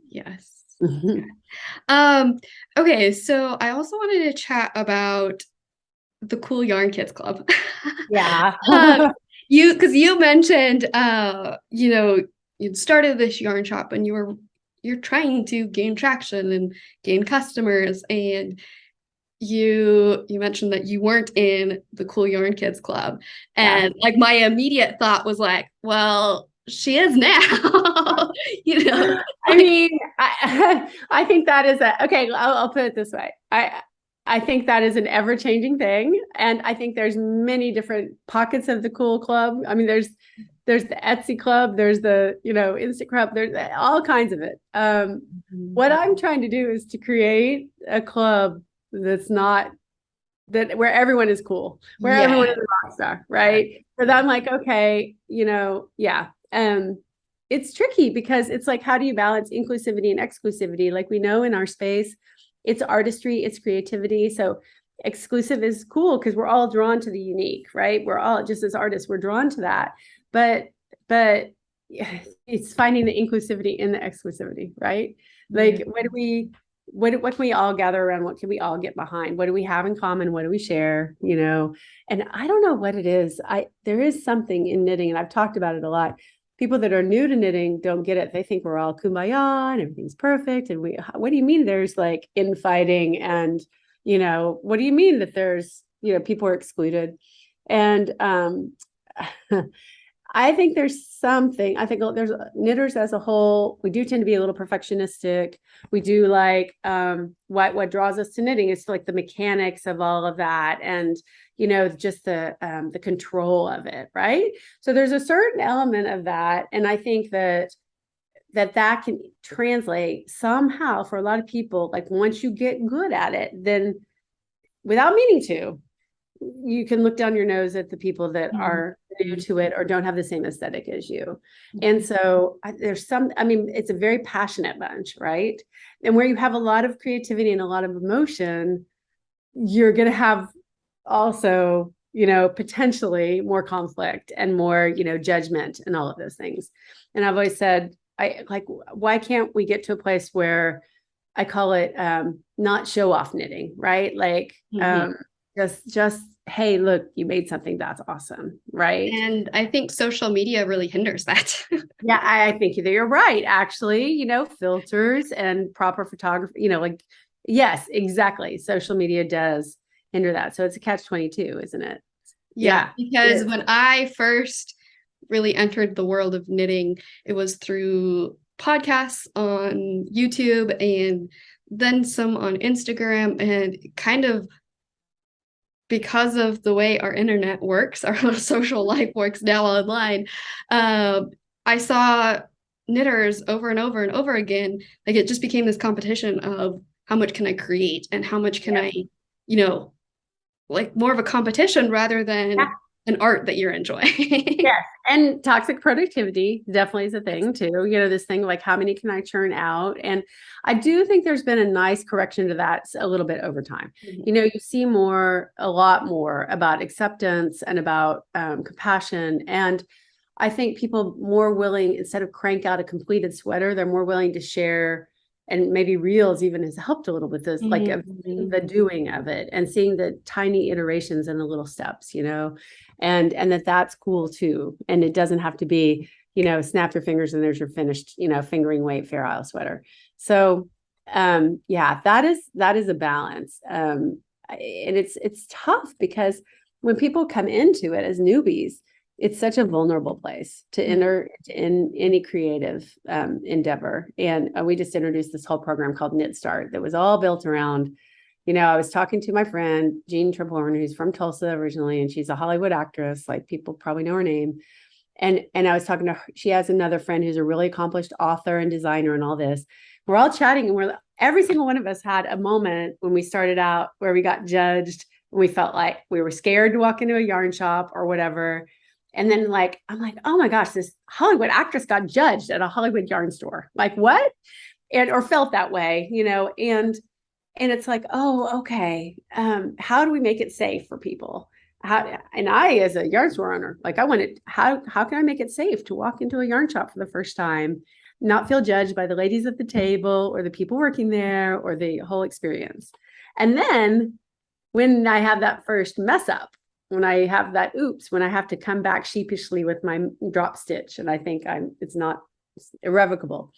Yes. Okay, so I also wanted to chat about the Cool Yarn Kids Club. Yeah. Because you mentioned you'd started this yarn shop and you're trying to gain traction and gain customers, and you mentioned that you weren't in the Cool Yarn Kids Club. And like my immediate thought was like, well, she is now. I mean, I think that is okay. I'll put it this way. I think that is an ever-changing thing, and I think there's many different pockets of the cool club. I mean, there's the Etsy club, there's the Insta club, there's all kinds of it. What I'm trying to do is to create a club that's not where everyone is cool, where everyone is a rock star, right? So I'm like, okay, yeah. It's tricky because it's like, how do you balance inclusivity and exclusivity? Like we know in our space, it's artistry, it's creativity. So exclusive is cool because we're all drawn to the unique, right? We're all, just as artists, we're drawn to that. But it's finding the inclusivity in the exclusivity, right? Like what can we all gather around? What can we all get behind? What do we have in common? What do we share? And I don't know what it is. There is something in knitting, and I've talked about it a lot. People that are new to knitting don't get it. They think we're all kumbaya and everything's perfect. And what do you mean there's like infighting? And, what do you mean that there's, people are excluded? And I think there's something, I think there's knitters as a whole, we do tend to be a little perfectionistic. We do like, what draws us to knitting is like the mechanics of all of that. And, just the control of it. Right. So there's a certain element of that. And I think that can translate somehow for a lot of people. Like once you get good at it, then without meaning to, you can look down your nose at the people that are new to it or don't have the same aesthetic as you. And so it's a very passionate bunch, right? And where you have a lot of creativity and a lot of emotion, you're going to have also, potentially more conflict and more, judgment and all of those things. And I've always said, why can't we get to a place where I call it not show off knitting, right? Like just, hey, look, you made something that's awesome, right? And I think social media really hinders that. Yeah, I think you're right. Actually, filters and proper photography, like, yes, exactly. Social media does hinder that. So it's a catch-22, isn't it? Yeah, Yeah, because when I first really entered the world of knitting, it was through podcasts on YouTube and then some on Instagram, and kind of because of the way our internet works, our social life works now online, I saw knitters over and over and over again. Like it just became this competition of how much can I create and how much can yeah, I, you know, like more of a competition rather than yeah. an art that you're enjoying. Yes. And toxic productivity definitely is a thing too. This thing like how many can I churn out? And I do think there's been a nice correction to that a little bit over time. You see a lot more about acceptance and about compassion. And I think people more willing, instead of crank out a completed sweater, they're more willing to share, and maybe reels even has helped a little with this, like the doing of it and seeing the tiny iterations and the little steps, and that's cool too. And it doesn't have to be, snap your fingers and there's your finished, fingering weight Fair Isle sweater. So yeah, that is a balance. And it's tough because when people come into it as newbies, it's such a vulnerable place to enter in any creative endeavor. And we just introduced this whole program called Knit Start that was all built around, I was talking to my friend, Jean Triplehorn, who's from Tulsa originally, and she's a Hollywood actress. Like people probably know her name. And I was talking to her. She has another friend who's a really accomplished author and designer and all this. We're all chatting and every single one of us had a moment when we started out where we got judged. And we felt like we were scared to walk into a yarn shop or whatever. And then I'm like, oh my gosh, this Hollywood actress got judged at a Hollywood yarn store. Like what? Or felt that way, and it's like, oh, okay. How do we make it safe for people? And I, as a yarn store owner, I wanted, how can I make it safe to walk into a yarn shop for the first time, not feel judged by the ladies at the table or the people working there or the whole experience. And then when I have that first mess up, when I have that oops, when I have to come back sheepishly with my drop stitch and I think it's irrevocable,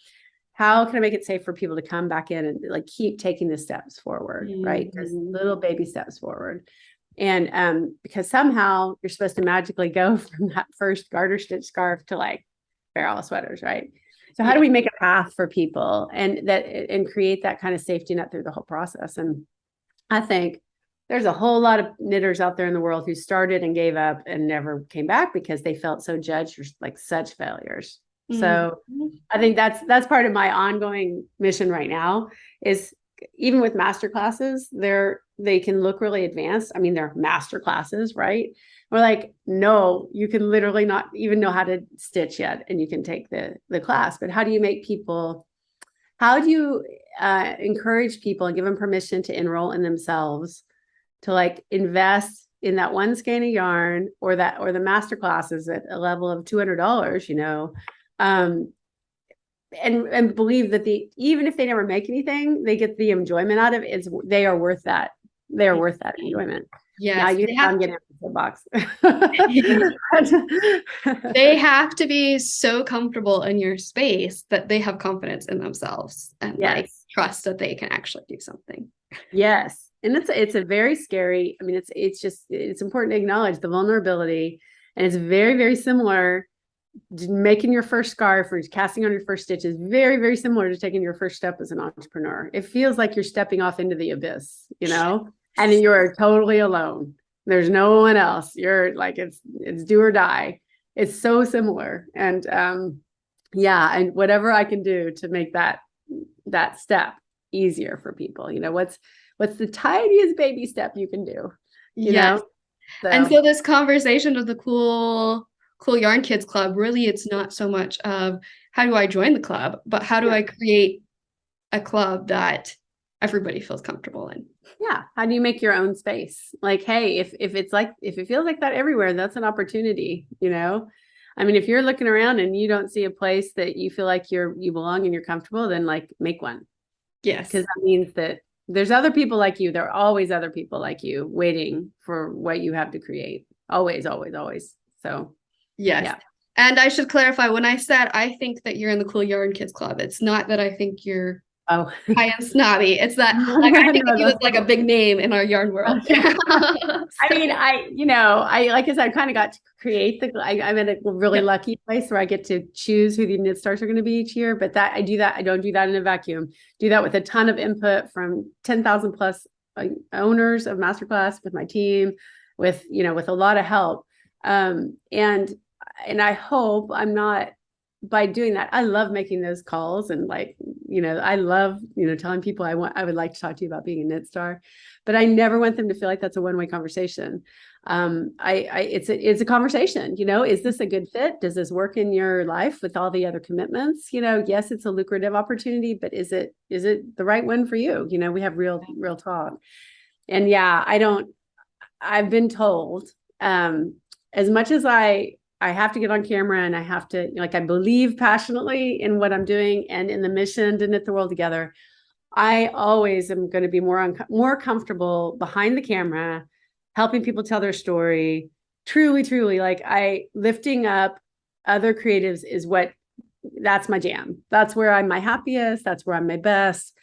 how can I make it safe for people to come back in and keep taking the steps forward, right? Just little baby steps forward. And because somehow you're supposed to magically go from that first garter stitch scarf to Fair Isle sweaters, right? So how do we make a path for people and create that kind of safety net through the whole process? And I think there's a whole lot of knitters out there in the world who started and gave up and never came back because they felt so judged or such failures. So I think that's part of my ongoing mission right now is even with master classes, they can look really advanced. I mean, they're master classes, right? We're like, no, you can literally not even know how to stitch yet, and you can take the class. But how do you encourage people and give them permission to enroll in themselves, to invest in that one skein of yarn or the master classes at a level of $200, and believe that even if they never make anything, they get the enjoyment out of it. They are worth that. They are worth that enjoyment. Yes, now you can get into the box. They have to be so comfortable in your space that they have confidence in themselves and trust that they can actually do something. Yes. And it's a very scary, I mean, it's important to acknowledge the vulnerability, and it's very, very similar. Making your first scarf or casting on your first stitch is very, very similar to taking your first step as an entrepreneur. It feels like you're stepping off into the abyss, and you are totally alone. There's no one else. You're it's do or die. It's so similar. And yeah, and whatever I can do to make that step easier for people, what's the tiniest baby step you can do, you know? And so this conversation of the Cool Yarn Kids Club, really, it's not so much of how do I join the club, but how do I create a club that everybody feels comfortable in. Yeah. How do you make your own space? Like, hey, if it feels like that everywhere, that's an opportunity, you know? I mean, if you're looking around and you don't see a place that you feel like you belong and you're comfortable, then like make one. Yes. Because that means that there's other people like you. There are always other people like you waiting for what you have to create. Always, always, always. So yes. Yeah. And I should clarify, when I said I think that you're in the Cool Yarn Kids Club, it's not that I think you're Oh, high and snobby. It's that like I think no, of you as like a big name in our yarn world. I mean, like I said, I kind of got to create I'm in a really lucky place where I get to choose who the knit stars are going to be each year. But I don't do that in a vacuum. Do that with a ton of input from 10,000 plus owners of Masterclass, with my team, with a lot of help. And I hope I'm not, by doing that, I love making those calls and I love, telling people I would like to talk to you about being a knit star, but I never want them to feel like that's a one-way conversation. It's a conversation, is this a good fit? Does this work in your life with all the other commitments? Yes, it's a lucrative opportunity, but is it the right one for you? We have real talk. And yeah, I've been told, as much as I have to get on camera and I have to, I believe passionately in what I'm doing and in the mission to knit the world together, I always am going to be more comfortable behind the camera, helping people tell their story. Truly, lifting up other creatives that's my jam. That's where I'm my happiest. That's where I'm my best.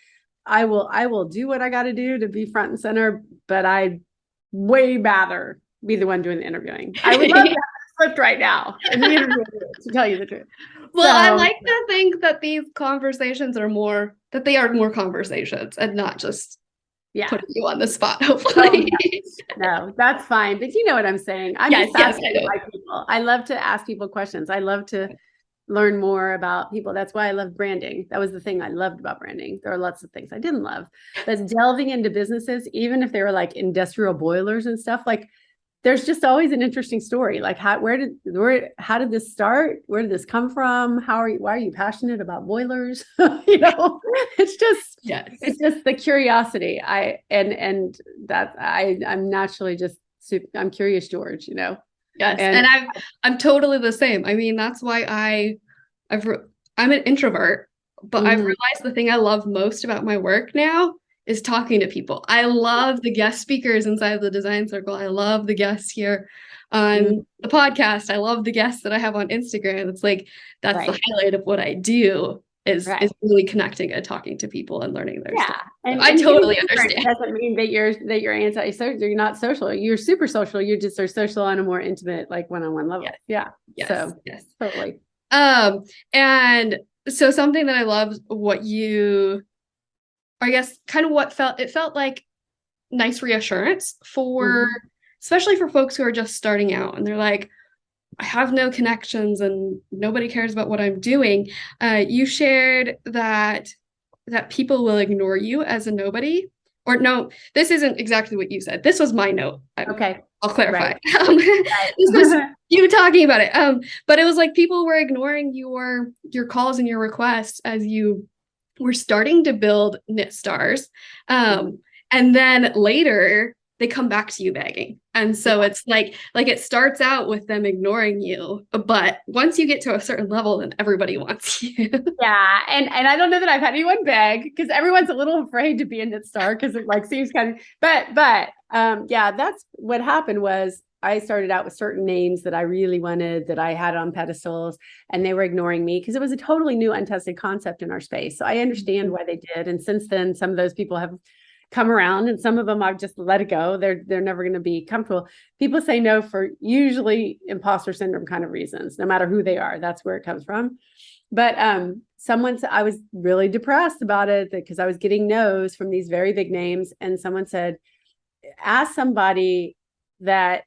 I will do what I got to do to be front and center, but I'd way rather be the one doing the interviewing. I would love to flipped right now in the interview, to tell you the truth. Well, I like to think that these conversations are more conversations and not just putting you on the spot, hopefully. No, that's fine. But you know what I'm saying. I'm just fascinated by people. I love to ask people questions. I love to learn more about people. That's why I love branding. That was the thing I loved about branding. There are lots of things I didn't love, but delving into businesses, even if they were like industrial boilers and stuff, like there's just always an interesting story. Like how did this start? Where did this come from? Why are you passionate about boilers? It's just the curiosity. I'm naturally I'm curious, George, Yes. And I'm totally the same. I mean, that's why I'm an introvert, but I've realized the thing I love most about my work now is talking to people. I love the guest speakers inside of the design circle. I love the guests here on the podcast. I love the guests that I have on Instagram. It's like, that's the highlight of what I do is really connecting and talking to people and learning their stuff. And I totally understand. It doesn't mean that you're anti-social. You're not social. You're super social. You just are social on a more intimate, like one-on-one level. Yes. Yes. Totally. And so something that I love what you, I guess, kind of it felt like nice reassurance for, especially for folks who are just starting out and they're like, I have no connections and nobody cares about what I'm doing. You shared that people will ignore you as a nobody. Or no, this isn't exactly what you said. This was my note. Okay. I'll clarify. This was you talking about it. But it was like people were ignoring your calls and your requests as you were starting to build knit stars. And then later they come back to you begging. And so it's like it starts out with them ignoring you, but once you get to a certain level, then everybody wants you. Yeah. And I don't know that I've had anyone beg, because everyone's a little afraid to be a knit star because it like seems kind of, but yeah, that's what happened. Was I started out with certain names that I really wanted, that I had on pedestals, and they were ignoring me because it was a totally new, untested concept in our space. So I understand why they did. And since then, some of those people have come around, and some of them I've just let it go. They're never going to be comfortable. People say no for usually imposter syndrome kind of reasons, no matter who they are. That's where it comes from. But I was really depressed about it because I was getting no's from these very big names. And someone said, ask somebody that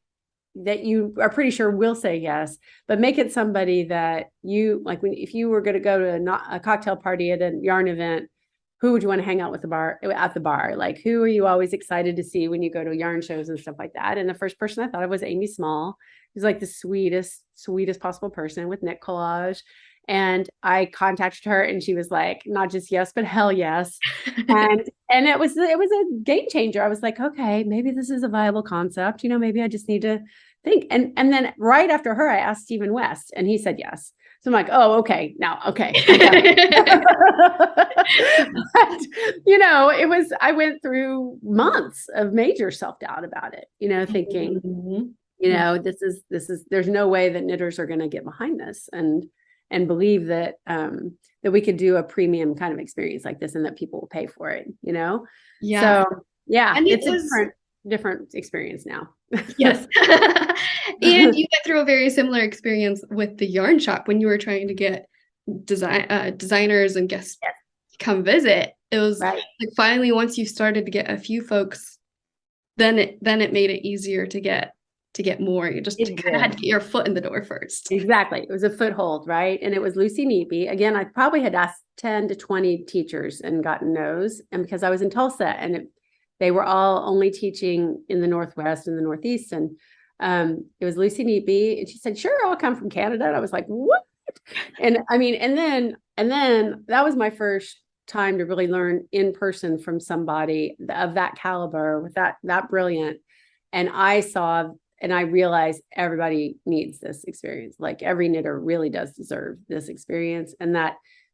you are pretty sure will say yes, but make it somebody that you like. If you were going to go to a cocktail party at a yarn event, who would you want to hang out with at the bar? Like, who are you always excited to see when you go to yarn shows and stuff like that? And the first person I thought of was Amy Small, who's like the sweetest possible person with knit collage. And I contacted her and she was like, not just yes, but hell yes. And it was a game changer. I was like, okay, maybe this is a viable concept. Maybe I just need to think. And then right after her, I asked Stephen West and he said yes. So I'm like, oh, okay, now, okay. But, I went through months of major self-doubt about it, thinking, there's no way that knitters are going to get behind this and believe that we could do a premium kind of experience like this and that people will pay for it, Yeah. So yeah, and it's a different experience now. Yes. And you went through a very similar experience with the yarn shop when you were trying to get designers and guests come visit. It was right. like finally once you started to get a few folks, then it made it easier to get more. You just kind of had to get your foot in the door first. Exactly. It was a foothold, right? And it was Lucy Neepy. Again, I probably had asked 10 to 20 teachers and gotten no's. And because I was in Tulsa and they were all only teaching in the Northwest and the Northeast. And it was Lucy Neepy. And she said, sure, I'll come from Canada. And I was like, what? And I mean, and then that was my first time to really learn in person from somebody of that caliber with that brilliant. And I realized everybody needs this experience. Like every knitter really does deserve this experience.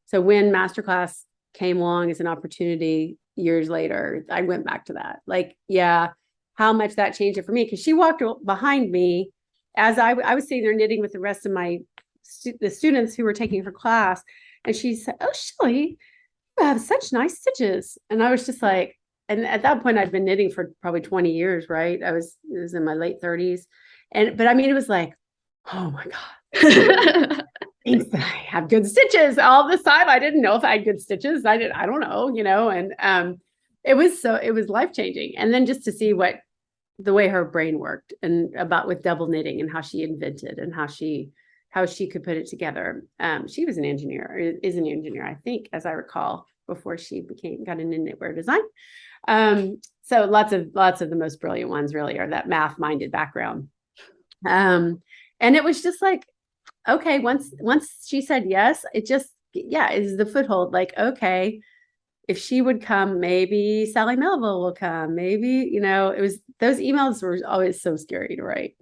So when Masterclass came along as an opportunity years later, I went back to that. Like, yeah, how much that changed it for me. Cause she walked behind me as I was sitting there knitting with the rest of the students who were taking her class. And she said, oh, Shelley, you have such nice stitches. And I was just like, and at that point I'd been knitting for probably 20 years, right? It was in my late 30s. But I mean, it was like, oh my God. Thanks that I have good stitches all this time. I didn't know if I had good stitches. I don't know, and it was life-changing. And then just to see the way her brain worked and about with double knitting and how she invented and how she could put it together. She was an engineer, is an engineer, I think, as I recall, before she got into knitwear design. So lots of the most brilliant ones really are that math-minded background. And it was just like, okay, once she said yes, it is the foothold. Like, okay, if she would come, maybe Sally Melville will come. Maybe, it was, those emails were always so scary to write.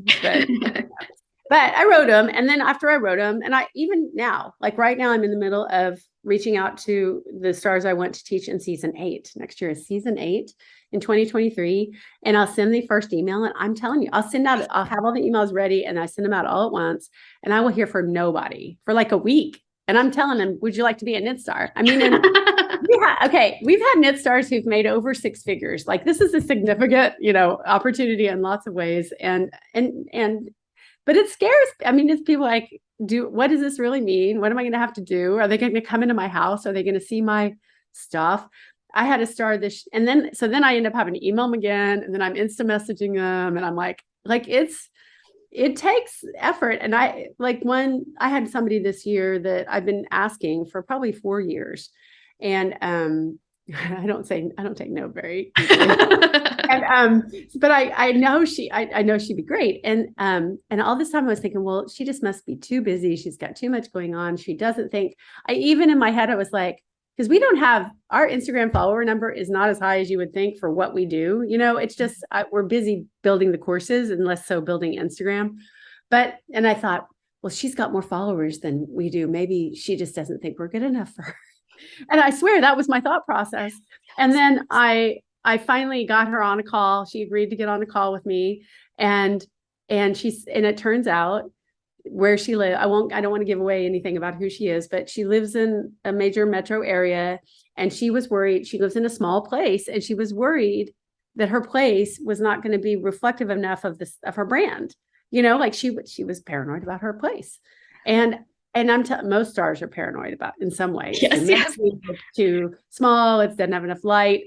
But I wrote them. And then after I wrote them, and even now, like right now, I'm in the middle of reaching out to the stars I want to teach in season 8. Next year is season 8 in 2023. And I'll send the first email. And I'm telling you, I'll have all the emails ready and I send them out all at once. And I will hear from nobody for like a week. And I'm telling them, would you like to be a knit star? I mean, we've had knit stars who've made over 6 figures. Like this is a significant, opportunity in lots of ways. But it scares, I mean, it's people like, what does this really mean? What am I going to have to do? Are they going to come into my house? Are they going to see my stuff? I had to start this. And then I end up having to email them again. And then I'm insta messaging them. And I'm like, it takes effort. And I had somebody this year that I've been asking for probably 4 years. And I don't take no very easily. But I know she'd be great. And all this time I was thinking, well, she just must be too busy. She's got too much going on. She doesn't think. Even in my head, I was like, because we don't have, our Instagram follower number is not as high as you would think for what we do. It's just, we're busy building the courses and less so building Instagram. And I thought, well, she's got more followers than we do. Maybe she just doesn't think we're good enough for her. And I swear that was my thought process. And then I finally got her on a call. She agreed to get on a call with me. And it turns out where she lives, I don't want to give away anything about who she is, but she lives in a major metro area. And she was worried. She lives in a small place and she was worried that her place was not going to be reflective enough of her brand. Like she was paranoid about her place. And most stars are paranoid about in some ways. Yes. It's too small. It doesn't have enough light.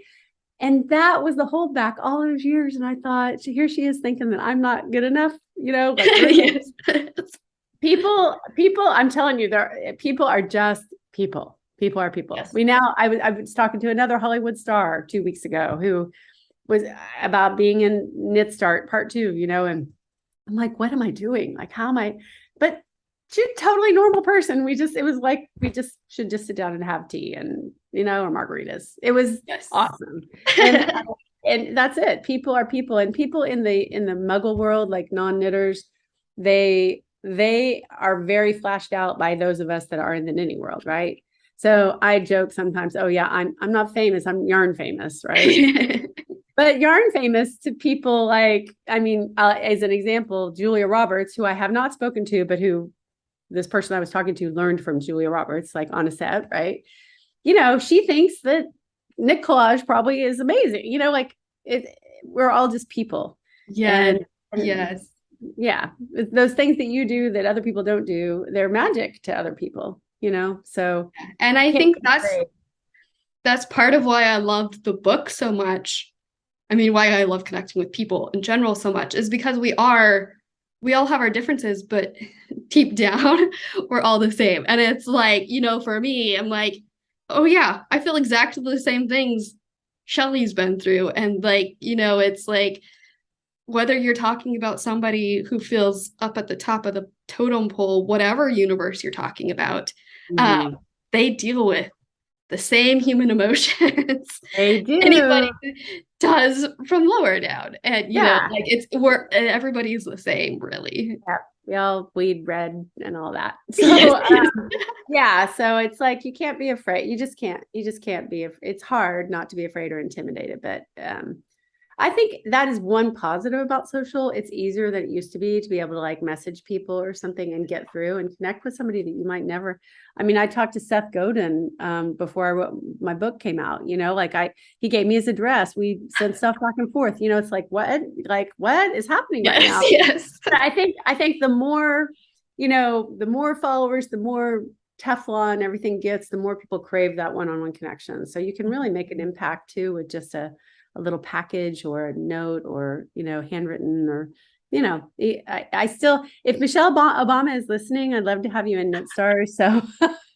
And that was the holdback all those years. And I thought, here she is thinking that I'm not good enough, Yes. People, I'm telling you, people are just people. People are people. Yes. I was talking to another Hollywood star 2 weeks ago who was about being in Knit Start Part 2, and I'm like, what am I doing? Like, how am I? But she's a totally normal person. It was like, we just should just sit down and have tea and, or margaritas. It was awesome. And, and that's it. People are people, and people in the Muggle world, like non-knitters, they are very flashed out by those of us that are in the knitting world, right? So I joke sometimes, oh yeah, I'm not famous, I'm yarn famous, right? But yarn famous to people like, as an example, Julia Roberts, who I have not spoken to, but who this person I was talking to learned from Julia Roberts, like on a set, right? She thinks that knit collage probably is amazing. Like we're all just people. Yeah. And yes. Yeah. Those things that you do that other people don't do, they're magic to other people, So, and I think that's part of why I loved the book so much. I mean, why I love connecting with people in general so much is because we all have our differences, but deep down, we're all the same. And it's like, for me, I'm like, oh yeah, I feel exactly the same things Shelley's been through. And like, it's like, whether you're talking about somebody who feels up at the top of the totem pole, whatever universe you're talking about, they deal with the same human emotions they do. Anybody does from lower down. And like everybody's the same, really. Yeah, we all bleed red and all that. So so it's like you can't be afraid. You just can't be. It's hard not to be afraid or intimidated. But I think that is one positive about social. It's easier than it used to be able to like message people or something and get through and connect with somebody that you might never. I talked to Seth Godin before my book came out. He gave me his address. We sent stuff back and forth. It's like what is happening right now? Yes. I think the more, the more followers, the more Teflon everything gets, the more people crave that one-on-one connection. So you can really make an impact too with just a little package or a note or, handwritten or, I still, if Michelle Obama is listening, I'd love to have you in Note Stars. So,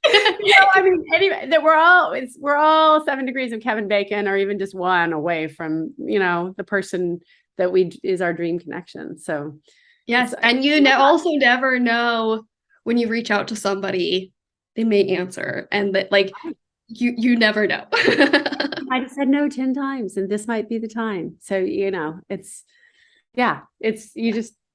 anyway, that we're all 7 degrees of Kevin Bacon or even just one away from, the person that is our dream connection. So, yes. And also never know when you reach out to somebody, they may answer and that like, you never know. I just said no 10 times and this might be the time. So,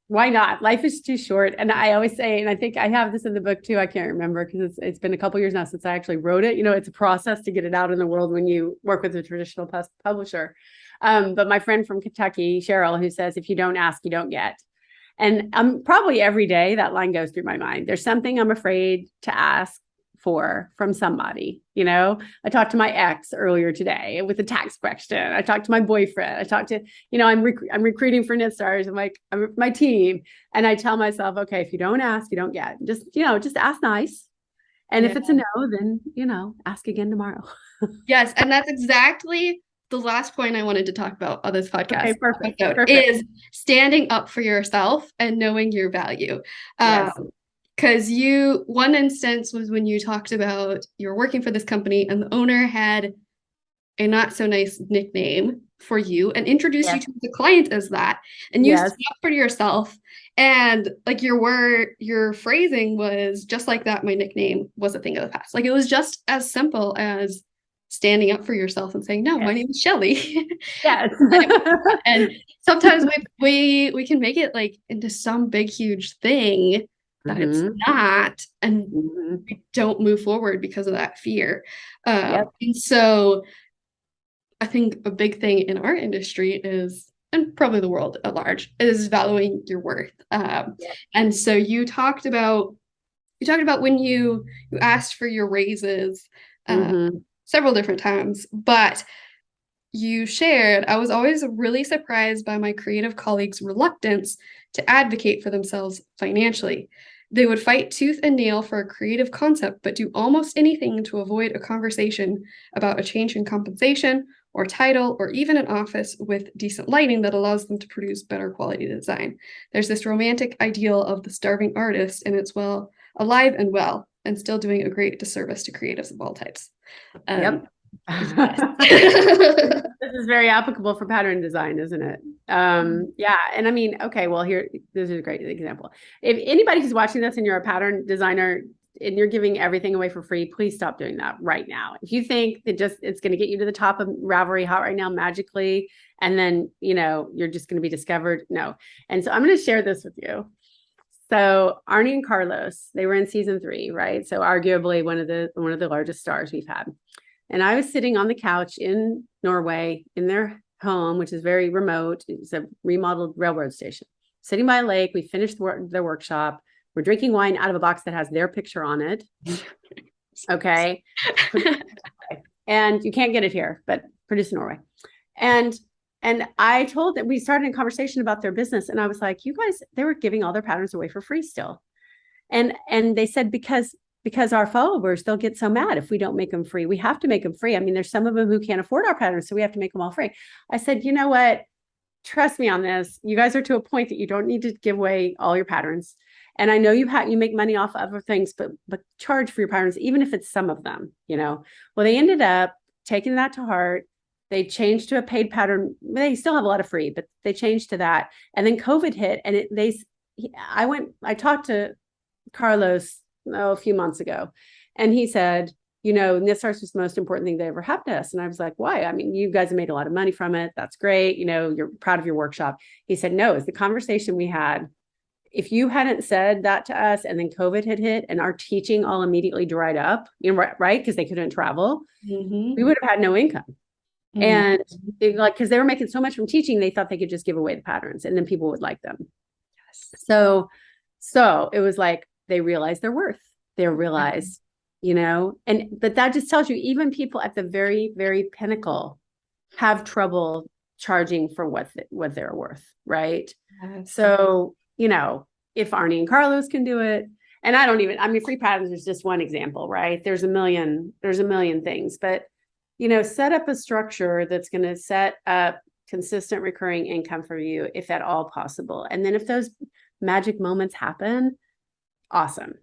why not? Life is too short. And I always say, and I think I have this in the book too. I can't remember because it's been a couple years now since I actually wrote it. It's a process to get it out in the world when you work with a traditional publisher. But my friend from Kentucky, Cheryl, who says, if you don't ask, you don't get. And probably every day that line goes through my mind. There's something I'm afraid to ask from somebody. I talked to my ex earlier today with a tax question. I talked to my boyfriend. I talked to, I'm recruiting for Knit Stars. I'm with my team, and I tell myself, okay, if you don't ask, you don't get. Just ask nice. And if it's a no, then ask again tomorrow. Yes, and that's exactly the last point I wanted to talk about on this podcast. Okay, perfect. Is standing up for yourself and knowing your value. Yes. Because one instance was when you talked about you were working for this company and the owner had a not so nice nickname for you and introduced you to the client as that. And you stood up for yourself. And like your phrasing was just like that. My nickname was a thing of the past. Like it was just as simple as standing up for yourself and saying, no, my name is Shelley. Yes. And sometimes we can make it like into some big, huge thing that it's not, and we don't move forward because of that fear. And so I think a big thing in our industry is, and probably the world at large, is valuing your worth. And so you talked about when you asked for your raises several different times, but you shared, I was always really surprised by my creative colleagues' reluctance to advocate for themselves financially. They would fight tooth and nail for a creative concept, but do almost anything to avoid a conversation about a change in compensation or title, or even an office with decent lighting that allows them to produce better quality design. There's this romantic ideal of the starving artist, and it's alive and well, and still doing a great disservice to creatives of all types. Yes. This is very applicable for pattern design, isn't it? Yeah. And I mean, okay, well, here, this is a great example. If anybody who's watching this and you're a pattern designer and you're giving everything away for free, please stop doing that right now. If you think that it's going to get you to the top of Ravelry Hot right now magically, and then, you're just going to be discovered. No. And so I'm going to share this with you. So Arnie and Carlos, they were in season 3, right? So arguably one of the largest stars we've had. And I was sitting on the couch in Norway in their home, which is very remote. It's a remodeled railroad station. Sitting by a lake, we finished the workshop. We're drinking wine out of a box that has their picture on it. Okay. And you can't get it here, but produced in Norway. And I told that we started a conversation about their business. And I was like, you guys, they were giving all their patterns away for free still. And they said, because our followers, they'll get so mad if we don't make them free. We have to make them free. I mean, there's some of them who can't afford our patterns, so we have to make them all free. I said, you know what? Trust me on this. You guys are to a point that you don't need to give away all your patterns. And I know you make money off other things, but charge for your patterns, even if it's some of them, Well, they ended up taking that to heart. They changed to a paid pattern. They still have a lot of free, but they changed to that. And then COVID hit, and I talked to Carlos a few months ago, and he said, Nissar's was the most important thing that ever happened to us. And I was like, why? I mean, you guys have made a lot of money from it. That's great. You're proud of your workshop. He said, no, it's the conversation we had. If you hadn't said that to us and then COVID had hit and our teaching all immediately dried up, right? Because they couldn't travel, we would have had no income. And because they were making so much from teaching, they thought they could just give away the patterns and then people would like them. Yes. So it was like, they realized their worth. They realized, but that just tells you, even people at the very, very pinnacle have trouble charging for what they're worth. Right. Yes. So, if Arnie and Carlos can do it, and free patterns is just one example, right? There's a million things, but, set up a structure that's going to set up consistent recurring income for you, if at all possible. And then if those magic moments happen, awesome,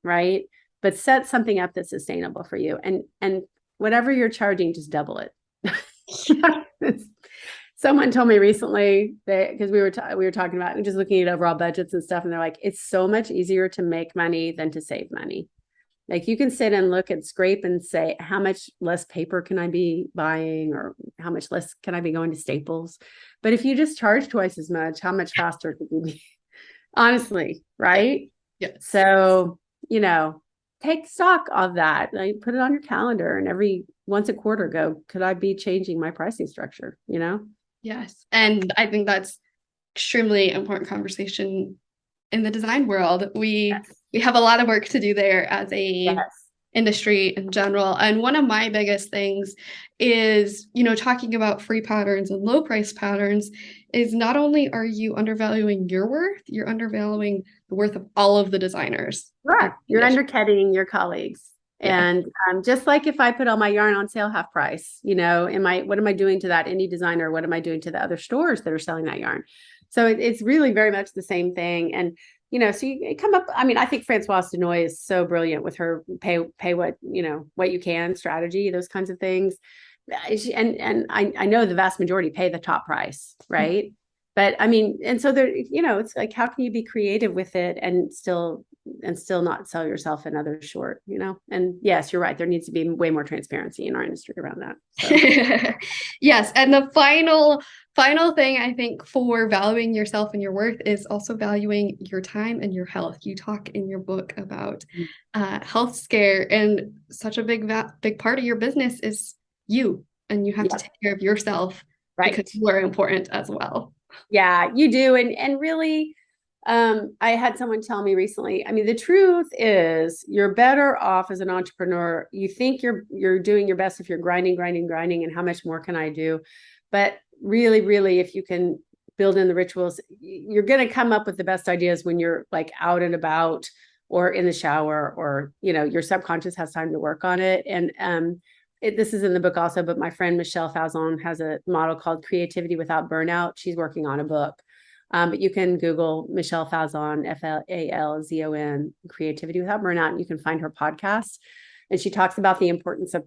right? But set something up that's sustainable for you, and whatever you're charging, just double it. Someone told me recently because we were talking about just looking at overall budgets and stuff, and they're like, it's so much easier to make money than to save money. Like, you can sit and look and scrape and say, how much less paper can I be buying, or how much less can I be going to Staples? But if you just charge twice as much, how much faster could you be? Honestly, right? Yeah. So, take stock of that. Like, put it on your calendar, and once a quarter go, could I be changing my pricing structure? Yes. And I think that's extremely important conversation in the design world. We have a lot of work to do there as a industry in general. And one of my biggest things is, talking about free patterns and low price patterns, is not only are you undervaluing your worth, you're undervaluing the worth of all of the designers. Right. You're undercutting your colleagues. Yeah. And just like if I put all my yarn on sale half price, what am I doing to that indie designer? What am I doing to the other stores that are selling that yarn? So it's really very much the same thing. And, so you come up, I think Françoise Denoy is so brilliant with her pay what you can strategy, those kinds of things. And I know the vast majority pay the top price, right? Mm-hmm. But and so there, it's like, how can you be creative with it and still not sell yourself and others short, And yes, you're right. There needs to be way more transparency in our industry around that. So. Yes. And the final thing, I think, for valuing yourself and your worth is also valuing your time and your health. You talk in your book about health scare, and such a big part of your business is you, and you have to take care of yourself, right? Because you are important as well. Yeah, you do. And really, I had someone tell me recently, the truth is, you're better off as an entrepreneur. You think you're doing your best if you're grinding, and how much more can I do? But really, really, if you can build in the rituals, you're going to come up with the best ideas when you're like out and about or in the shower, or, your subconscious has time to work on it. And, this is in the book also, but my friend Michelle Falzon has a model called Creativity Without Burnout. She's working on a book. But you can Google Michelle Falzon, Falzon, Creativity Without Burnout, and you can find her podcast. And she talks about the importance of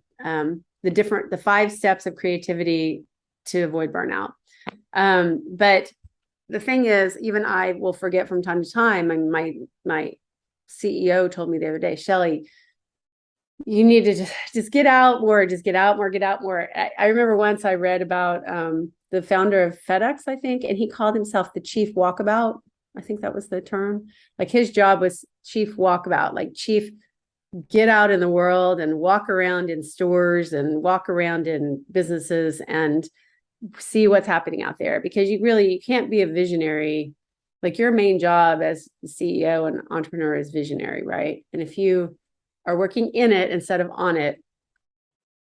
the 5 steps of creativity to avoid burnout. But the thing is, even I will forget from time to time. And my CEO told me the other day, Shelley, you need to just get out more, get out more. I remember once I read about the founder of FedEx, I think, and he called himself the chief walkabout. I think that was the term. Like his job was chief walkabout, like chief get out in the world and walk around in stores and walk around in businesses and see what's happening out there, because you can't be a visionary. Like your main job as the CEO and entrepreneur is visionary, right? And if you are working in it instead of on it,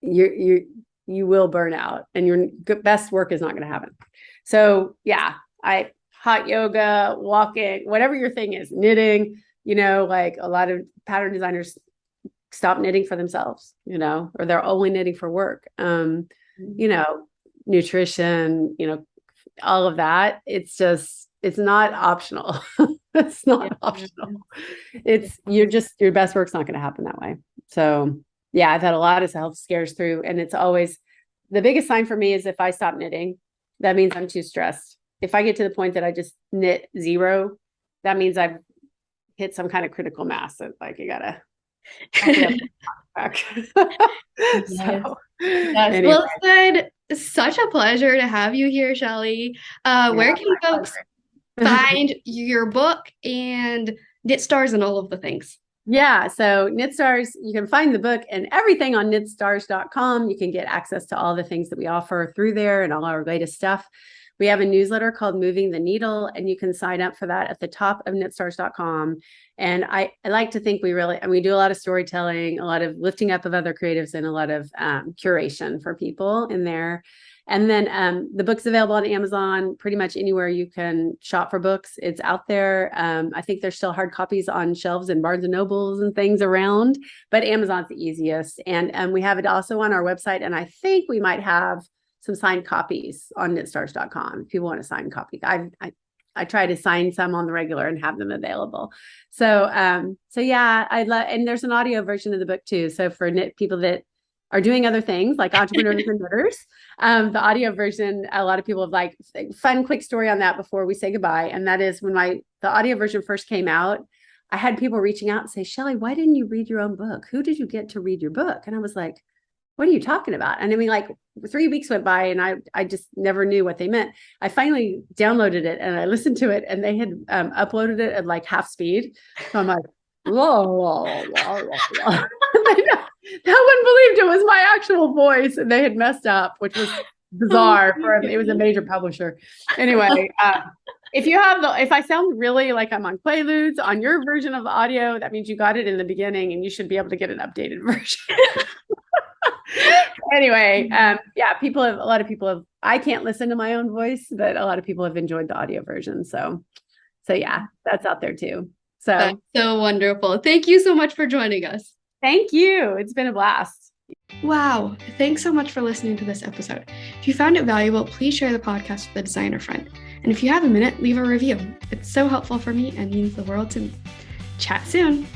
you will burn out, and your best work is not going to happen. So yeah, hot yoga, walking, whatever your thing is, knitting, like a lot of pattern designers stop knitting for themselves, or they're only knitting for work. Nutrition, all of that. It's not optional. It's not optional. Your best work's not going to happen that way. So yeah, I've had a lot of health scares through, and it's always the biggest sign for me is if I stop knitting, that means I'm too stressed. If I get to the point that I just knit 0, that means I've hit some kind of critical mass. So like you gotta back. So, yes. Anyway. Well said. Such a pleasure to have you here, Shelley. Where can folks find your book and Knit Stars and all of the things? Yeah, so Knit Stars, you can find the book and everything on knitstars.com. You can get access to all the things that we offer through there and all our latest stuff. We have a newsletter called Moving the Needle, and you can sign up for that at the top of knitstars.com. And I like to think we do a lot of storytelling, a lot of lifting up of other creatives, and a lot of curation for people in there. And then the book's available on Amazon, pretty much anywhere you can shop for books. It's out there. I think there's still hard copies on shelves in Barnes and Nobles and things around, but Amazon's the easiest. And we have it also on our website. And I think we might have some signed copies on knitstars.com if people want a signed copy. I try to sign some on the regular and have them available. So yeah, and there's an audio version of the book too. So for people that are doing other things like entrepreneurs and knitters, the audio version, a lot of people have like fun, quick story on that before we say goodbye. And that is when the audio version first came out, I had people reaching out and say, Shelley, why didn't you read your own book? Who did you get to read your book? And I was like, what are you talking about? And I mean, like 3 weeks went by and I just never knew what they meant. I finally downloaded it and I listened to it, and they had uploaded it at like half speed. So I'm like, whoa. No one believed it was my actual voice, and they had messed up, which was bizarre. It was a major publisher. Anyway, if I sound really like I'm on Quaaludes on your version of the audio, that means you got it in the beginning, and you should be able to get an updated version. Anyway, yeah, a lot of people have, I can't listen to my own voice, but a lot of people have enjoyed the audio version. So yeah, that's out there too. So that's so wonderful. Thank you so much for joining us. Thank you. It's been a blast. Wow. Thanks so much for listening to this episode. If you found it valuable, please share the podcast with a designer friend. And if you have a minute, leave a review. It's so helpful for me and means the world to me. Chat soon.